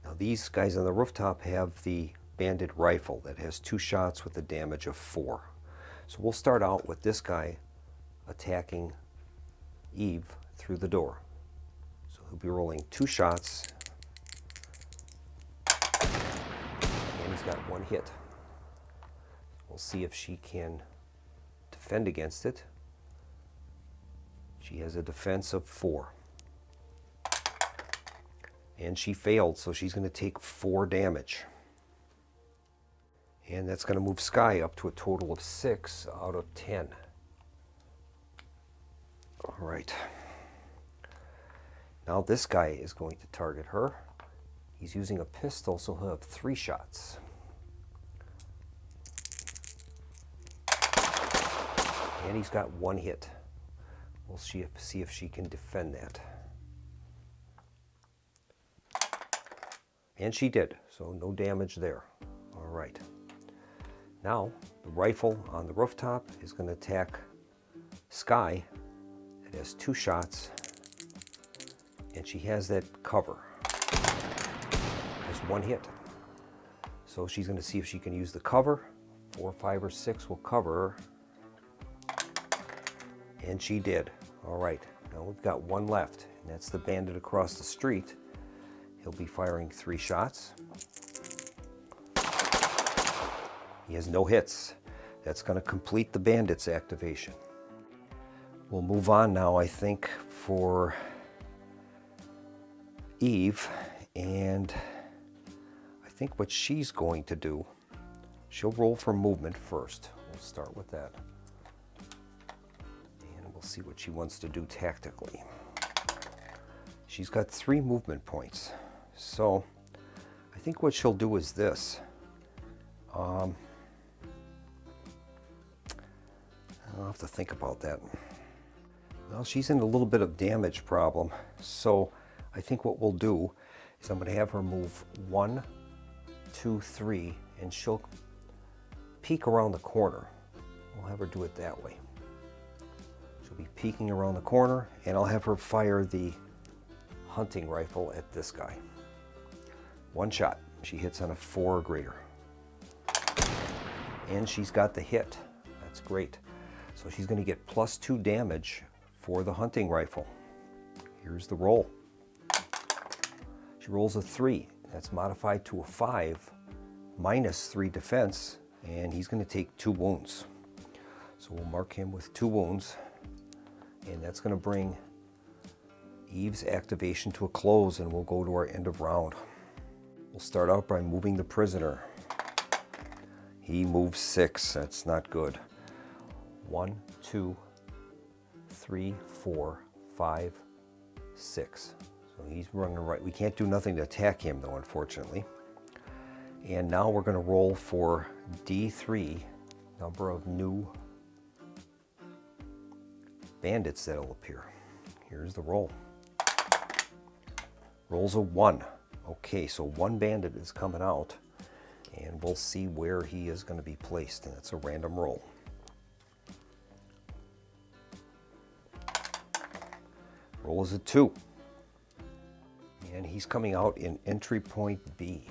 Now these guys on the rooftop have the bandit rifle that has 2 shots with a damage of 4. So we'll start out with this guy attacking Eve through the door. So he'll be rolling 2 shots, and he's got 1 hit. We'll see if she can defend against it. She has a defense of 4. And she failed, so she's going to take 4 damage. And that's going to move Skye up to a total of 6 out of 10. All right. Now this guy is going to target her. He's using a pistol, so he'll have 3 shots. And he's got 1 hit. We'll see if she can defend that. And she did, so no damage there. All right. Now, the rifle on the rooftop is going to attack Skye. It has 2 shots, and she has that cover. Has 1 hit. So she's going to see if she can use the cover. 4, 5, or 6 will cover her. And she did. All right, now we've got 1 left, and that's the bandit across the street. He'll be firing 3 shots. He has no hits. That's going to complete the bandit's activation. We'll move on now, I think, for Eve. And I think what she's going to do, she'll roll for movement first. We'll start with that. And we'll see what she wants to do tactically. She's got 3 movement points. So I think what she'll do is this. I'll have to think about that. Well, she's in a little bit of damage problem. So I think what we'll do is I'm going to have her move 1, 2, 3, and she'll peek around the corner. We'll have her do it that way. She'll be peeking around the corner, and I'll have her fire the hunting rifle at this guy. 1 shot. She hits on a 4 or greater. And she's got the hit. That's great. So she's going to get +2 damage for the hunting rifle. Here's the roll. She rolls a 3. That's modified to a 5, -3 defense, and he's going to take 2 wounds. So we'll mark him with 2 wounds, and that's going to bring Eve's activation to a close, and we'll go to our end of round. We'll start out by moving the prisoner. He moves 6. That's not good. 1, 2, 3, 4, 5, 6. So he's running right. We can't do nothing to attack him, though, unfortunately. And now we're going to roll for D3, number of new bandits that will appear. Here's the roll. Rolls a 1. Okay, so 1 bandit is coming out, and we'll see where he is going to be placed, and it's a random roll. Roll is a 2. And he's coming out in entry point B.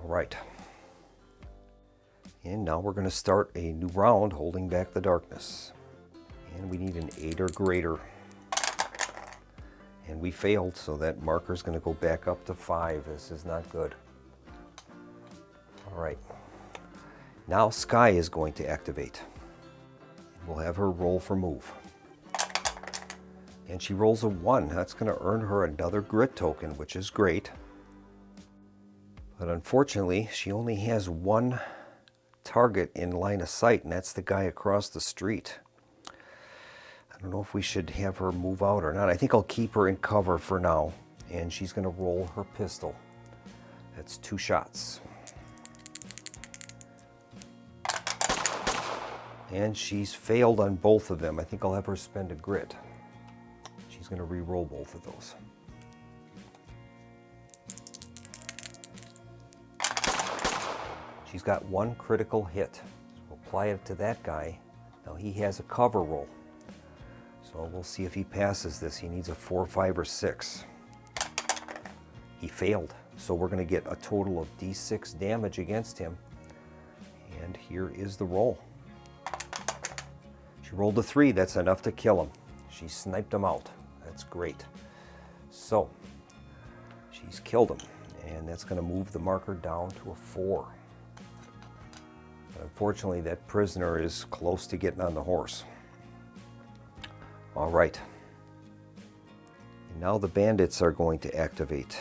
All right. And now we're going to start a new round holding back the darkness. And we need an 8 or greater. And we failed, so that marker's going to go back up to 5. This is not good. All right. Now Skye is going to activate. We'll have her roll for move. And she rolls a 1. That's going to earn her another grit token, which is great. But unfortunately, she only has one target in line of sight, and that's the guy across the street. I don't know if we should have her move out or not. I think I'll keep her in cover for now, and she's going to roll her pistol. That's 2 shots. And she's failed on both of them. I think I'll have her spend a grit. She's going to re-roll both of those. She's got 1 critical hit. We'll apply it to that guy. Now he has a cover roll. So we'll see if he passes this. He needs a 4, 5, or 6. He failed. So we're going to get a total of D6 damage against him. And here is the roll. She rolled a 3. That's enough to kill him. She sniped him out. That's great. So she's killed him. And that's going to move the marker down to a 4. But unfortunately, that prisoner is close to getting on the horse. All right. And now the bandits are going to activate.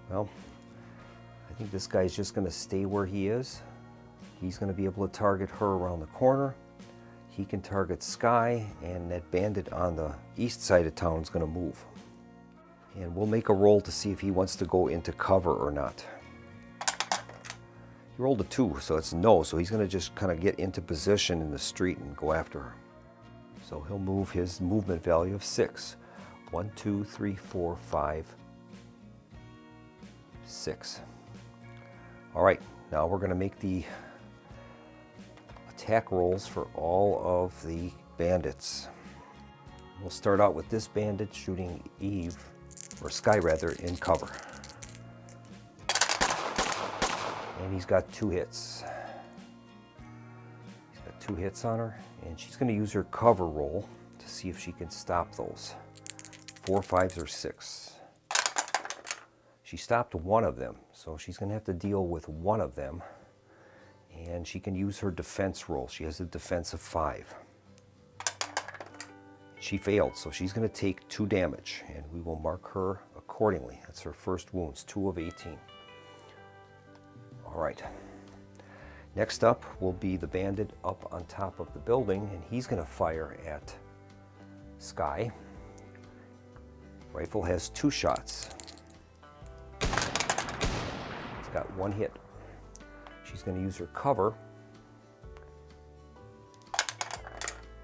Well, I think this guy's just going to stay where he is. He's going to be able to target her around the corner. He can target Skye, and that bandit on the east side of town is going to move. And we'll make a roll to see if he wants to go into cover or not. He rolled a 2, so it's no. So he's going to just kind of get into position in the street and go after her. So he'll move his movement value of 6. 1, 2, 3, 4, 5, 6. All right, now we're going to make the attack rolls for all of the bandits. We'll start out with this bandit shooting Eve, or Skye rather, in cover. And he's got 2 hits. He's got 2 hits on her, and she's going to use her cover roll to see if she can stop those. 4, 5s, or 6. She stopped 1 of them, so she's going to have to deal with 1 of them. And she can use her defense roll. She has a defense of 5. She failed, so she's going to take 2 damage, and we will mark her accordingly. That's her first wounds, 2 of 18. All right. Next up will be the bandit up on top of the building, and he's going to fire at Skye. Rifle has 2 shots. It's got 1 hit. She's going to use her cover,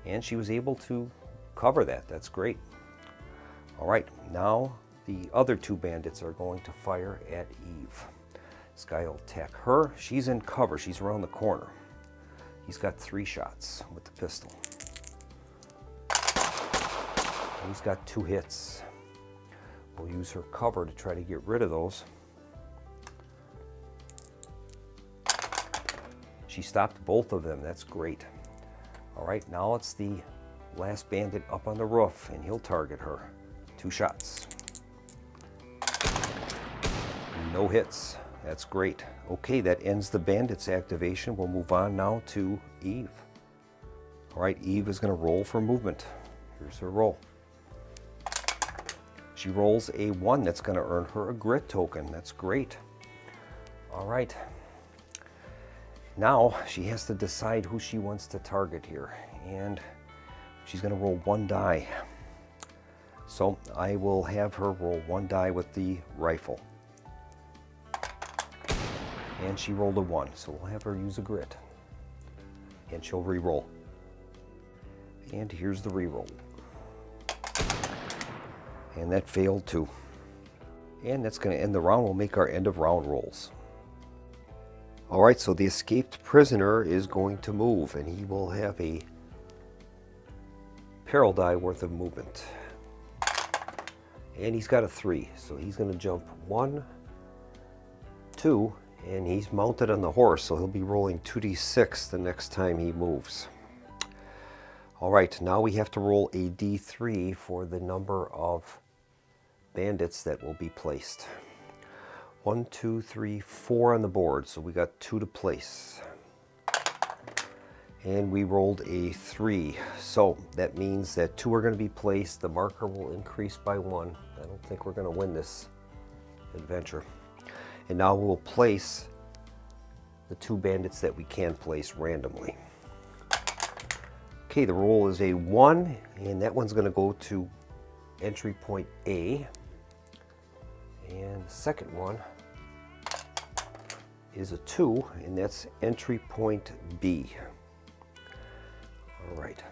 and she was able to cover that. That's great. All right, now the other 2 bandits are going to fire at Eve. Skye will attack her. She's in cover. She's around the corner. He's got 3 shots with the pistol. And he's got 2 hits. We'll use her cover to try to get rid of those. She stopped both of them. That's great. All right, now it's the last bandit up on the roof, and he'll target her. 2 shots. No hits. That's great. Okay, that ends the bandit's activation. We'll move on now to Eve. All right, Eve is going to roll for movement. Here's her roll. She rolls a 1. That's going to earn her a grit token. That's great. All right. Now she has to decide who she wants to target here, and she's going to roll 1 die. So I will have her roll 1 die with the rifle. And she rolled a 1, so we'll have her use a grit. And she'll re-roll. And here's the re-roll. And that failed too. And that's going to end the round. We'll make our end of round rolls. All right, so the escaped prisoner is going to move, and he will have a peril die worth of movement. And he's got a 3, so he's going to jump 1, 2, and he's mounted on the horse, so he'll be rolling 2d6 the next time he moves. All right, now we have to roll a d3 for the number of bandits that will be placed. 1, 2, 3, 4 on the board, so we got 2 to place. And we rolled a 3, so that means that 2 are going to be placed. The marker will increase by 1. I don't think we're going to win this adventure. And now we'll place the 2 bandits that we can place randomly. Okay, the roll is a 1, and that one's going to go to entry point A. And the second one is a 2, and that's entry point B. All right.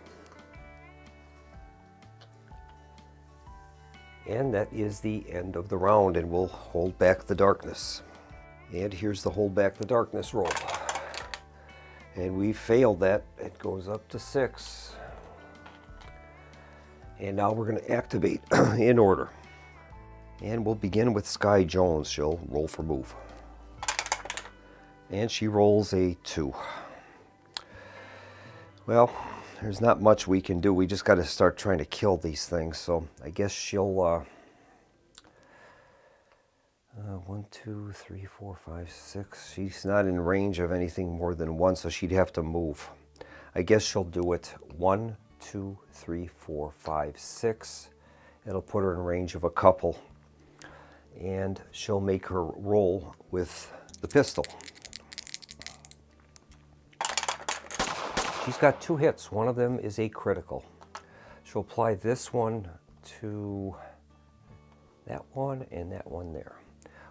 And that is the end of the round, and we'll hold back the darkness. And here's the hold back the darkness roll. And we failed that. It goes up to 6. And now we're going to activate in order. And we'll begin with Skye Jones. She'll roll for move. And she rolls a 2. Well, there's not much we can do. We just got to start trying to kill these things. So I guess she'll 1, 2, 3, 4, 5, 6. She's not in range of anything more than 1, so she'd have to move. I guess she'll do it 1, 2, 3, 4, 5, 6. It'll put her in range of a couple. And she'll make her roll with the pistol. She's got 2 hits. One of them is a critical. She'll apply this one to that one and that one there.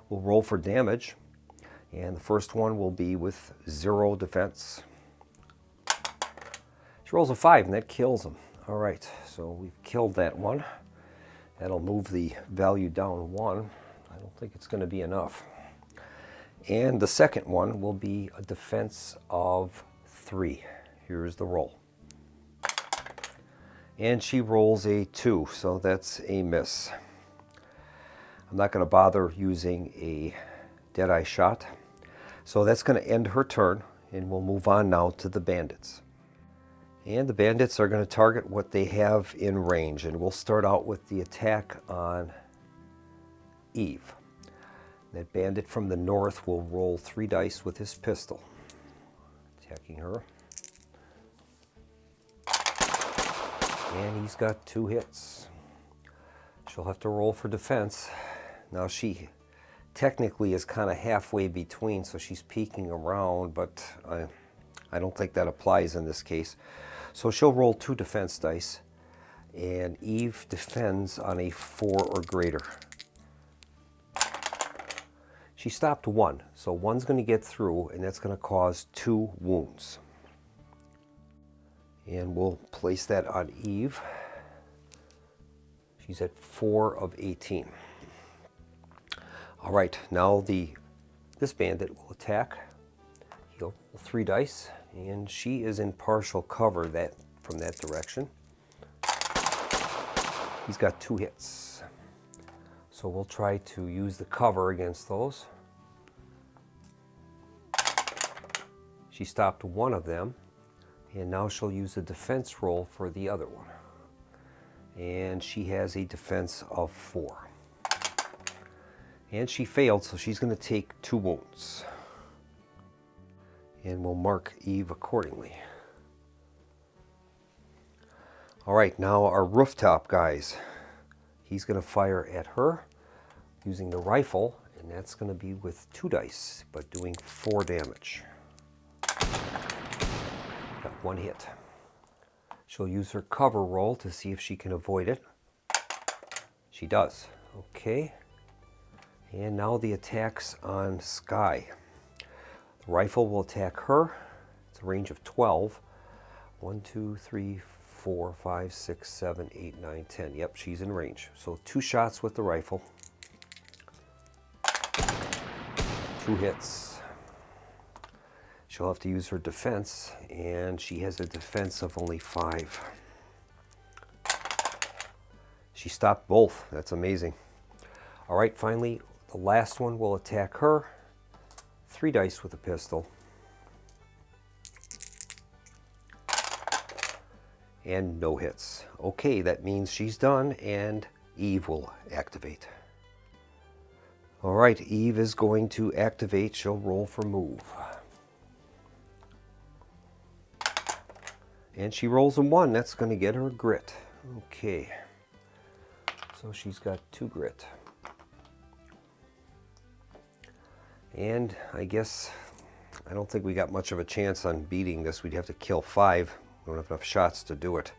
We'll roll for damage, and the first one will be with 0 defense. She rolls a 5, and that kills him. All right, so we've killed that one. That'll move the value down 1. I don't think it's going to be enough. And the second one will be a defense of 3. Here's the roll. And she rolls a 2, so that's a miss. I'm not going to bother using a Deadeye shot. So that's going to end her turn, and we'll move on now to the bandits. And the bandits are going to target what they have in range, and we'll start out with the attack on Eve. That bandit from the north will roll 3 dice with his pistol, attacking her. And he's got 2 hits. She'll have to roll for defense. Now she technically is kind of halfway between, so she's peeking around, but I don't think that applies in this case. So she'll roll 2 defense dice, and Eve defends on a 4 or greater. She stopped 1, so 1's going to get through, and that's going to cause 2 wounds. And we'll place that on Eve. She's at 4 of 18. All right, now this bandit will attack. He'll roll 3 dice, and she is in partial cover from that direction. He's got 2 hits. So we'll try to use the cover against those. She stopped 1 of them, and now she'll use a defense roll for the other one. And she has a defense of 4. And she failed, so she's going to take 2 wounds. And we'll mark Eve accordingly. All right, now our rooftop guys. He's going to fire at her using the rifle, and that's going to be with 2 dice, but doing 4 damage. Got 1 hit. She'll use her cover roll to see if she can avoid it. She does. Okay. And now the attacks on Skye. The rifle will attack her. It's a range of 12. 1, 2, 3, 4, 5, 6, 7, 8, 9, 10. Yep, she's in range. So 2 shots with the rifle. 2 hits. She'll have to use her defense, and she has a defense of only 5. She stopped both. That's amazing. All right, finally, the last one will attack her. 3 dice with a pistol. And no hits. Okay, that means she's done, and Eve will activate. All right, Eve is going to activate. She'll roll for move. And she rolls a 1. That's going to get her grit. Okay. So she's got 2 grit. And I guess, I don't think we got much of a chance on beating this. We'd have to kill 5. We don't have enough shots to do it.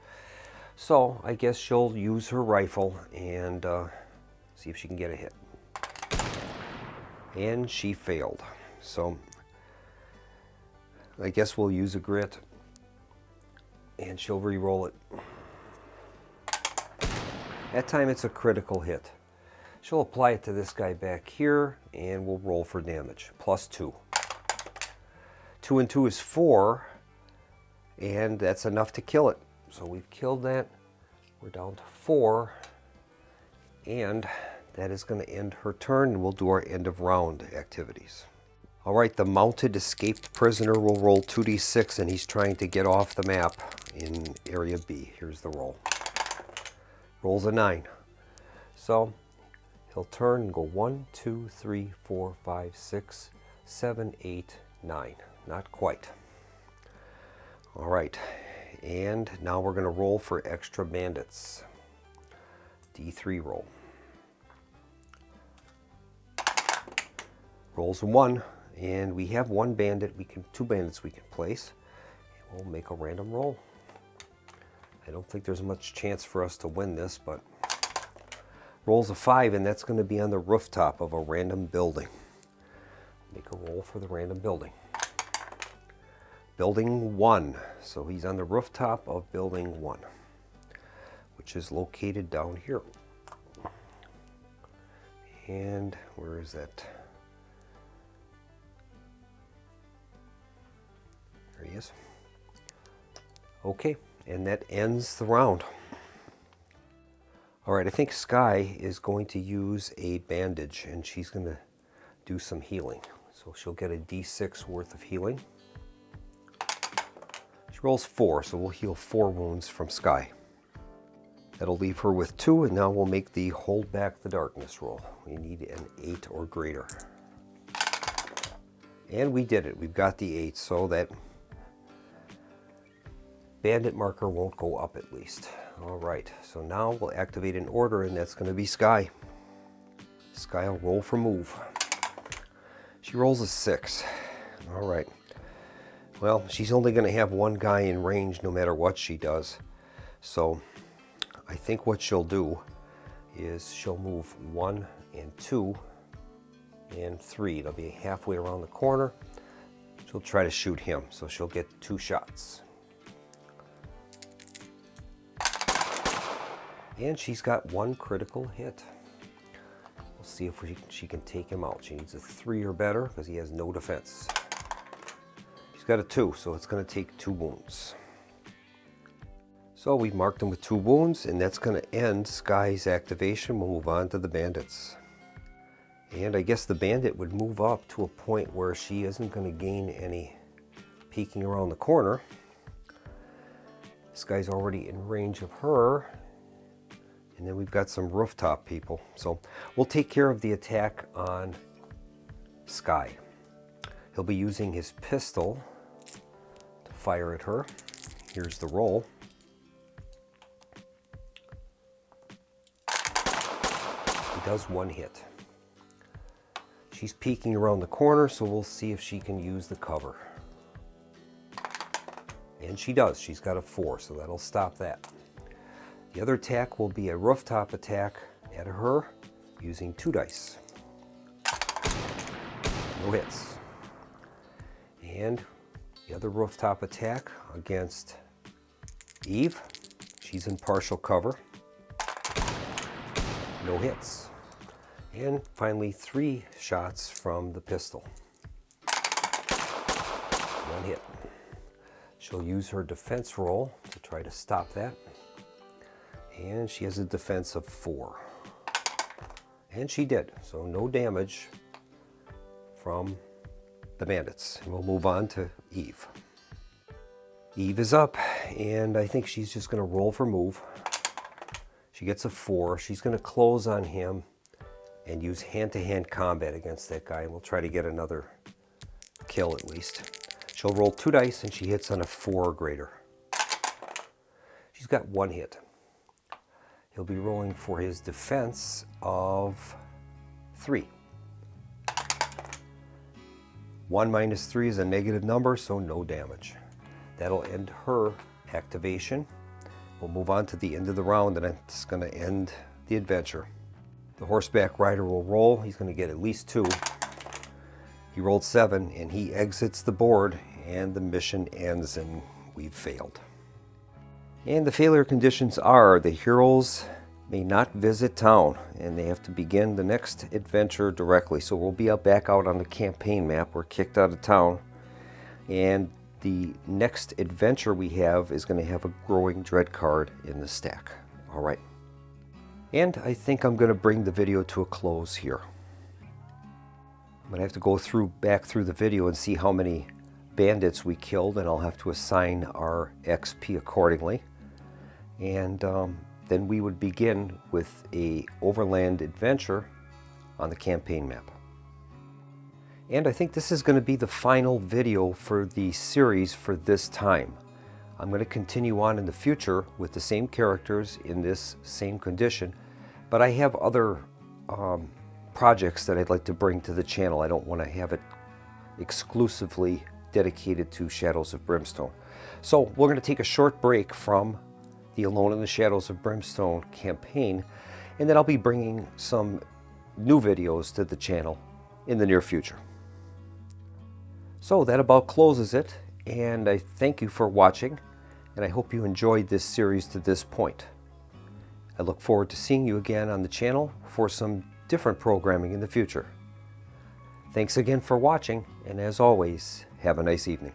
So I guess she'll use her rifle and see if she can get a hit. And she failed. So I guess we'll use a grit and she'll re-roll it. That time it's a critical hit. She'll apply it to this guy back here and we'll roll for damage. +2. 2 and 2 is 4, and that's enough to kill it. So we've killed that. We're down to 4, and that is going to end her turn, and we'll do our end of round activities. All right, the mounted escaped prisoner will roll 2d6, and he's trying to get off the map in area B. Here's the roll. Rolls a 9. So he'll turn and go 1, 2, 3, 4, 5, 6, 7, 8, 9. Not quite. All right, and now we're going to roll for extra bandits. D3 roll. Rolls a 1, and we have 1 bandit. 2 bandits we can place. We'll make a random roll. I don't think there's much chance for us to win this, but rolls a 5, and that's going to be on the rooftop of a random building. Make a roll for the random building. Building 1. So he's on the rooftop of building 1, which is located down here. And where is that? There he is. Okay, and that ends the round. All right, I think Skye is going to use a bandage, and she's going to do some healing. So she'll get a d6 worth of healing. She rolls 4, so we'll heal 4 wounds from Skye. That'll leave her with 2, and now we'll make the hold back the darkness roll. We need an 8 or greater. And we did it. We've got the 8, so that bandit marker won't go up at least. All right, so now we'll activate an order, and that's going to be Skye. Skye will roll for move. She rolls a 6. All right. Well, she's only going to have 1 guy in range no matter what she does. So I think what she'll do is she'll move 1 and 2 and 3. It'll be halfway around the corner. She'll try to shoot him, so she'll get 2 shots. And she's got 1 critical hit. We'll see if she can take him out. She needs a 3 or better because he has no defense. She's got a 2, so it's going to take 2 wounds. So we've marked him with 2 wounds, and that's going to end Skye's activation. We'll move on to the bandits. And I guess the bandit would move up to a point where she isn't going to gain any peeking around the corner. This guy's already in range of her. And then we've got some rooftop people. So we'll take care of the attack on Skye. He'll be using his pistol to fire at her. Here's the roll. He does 1 hit. She's peeking around the corner, so we'll see if she can use the cover. And she does. She's got a 4, so that'll stop that. The other attack will be a rooftop attack at her using 2 dice. No hits. And the other rooftop attack against Eve. She's in partial cover. No hits. And finally 3 shots from the pistol. 1 hit. She'll use her defense roll to try to stop that. And she has a defense of 4. And she did, so no damage from the bandits. And we'll move on to Eve. Eve is up, and I think she's just going to roll for move. She gets a 4. She's going to close on him and use hand-to-hand combat against that guy. And we'll try to get another kill at least. She'll roll 2 dice, and she hits on a 4 or greater. She's got 1 hit. He'll be rolling for his defense of 3. 1 minus 3 is a negative number, so no damage. That'll end her activation. We'll move on to the end of the round, and it's going to end the adventure. The horseback rider will roll. He's going to get at least 2. He rolled 7, and he exits the board, and the mission ends, and we've failed. And the failure conditions are the heroes may not visit town, and they have to begin the next adventure directly. So we'll be back out on the campaign map. We're kicked out of town, and the next adventure we have is going to have a growing dread card in the stack. All right. And I think I'm going to bring the video to a close here. I'm going to have to go back through the video and see how many bandits we killed, and I'll have to assign our XP accordingly. And then we would begin with a overland adventure on the campaign map. And I think this is going to be the final video for the series for this time. I'm going to continue on in the future with the same characters in this same condition, but I have other projects that I'd like to bring to the channel. I don't want to have it exclusively dedicated to Shadows of Brimstone. So we're going to take a short break from the Alone in the Shadows of Brimstone campaign, and then I'll be bringing some new videos to the channel in the near future. So that about closes it, and I thank you for watching, and I hope you enjoyed this series to this point. I look forward to seeing you again on the channel for some different programming in the future. Thanks again for watching, and as always, have a nice evening.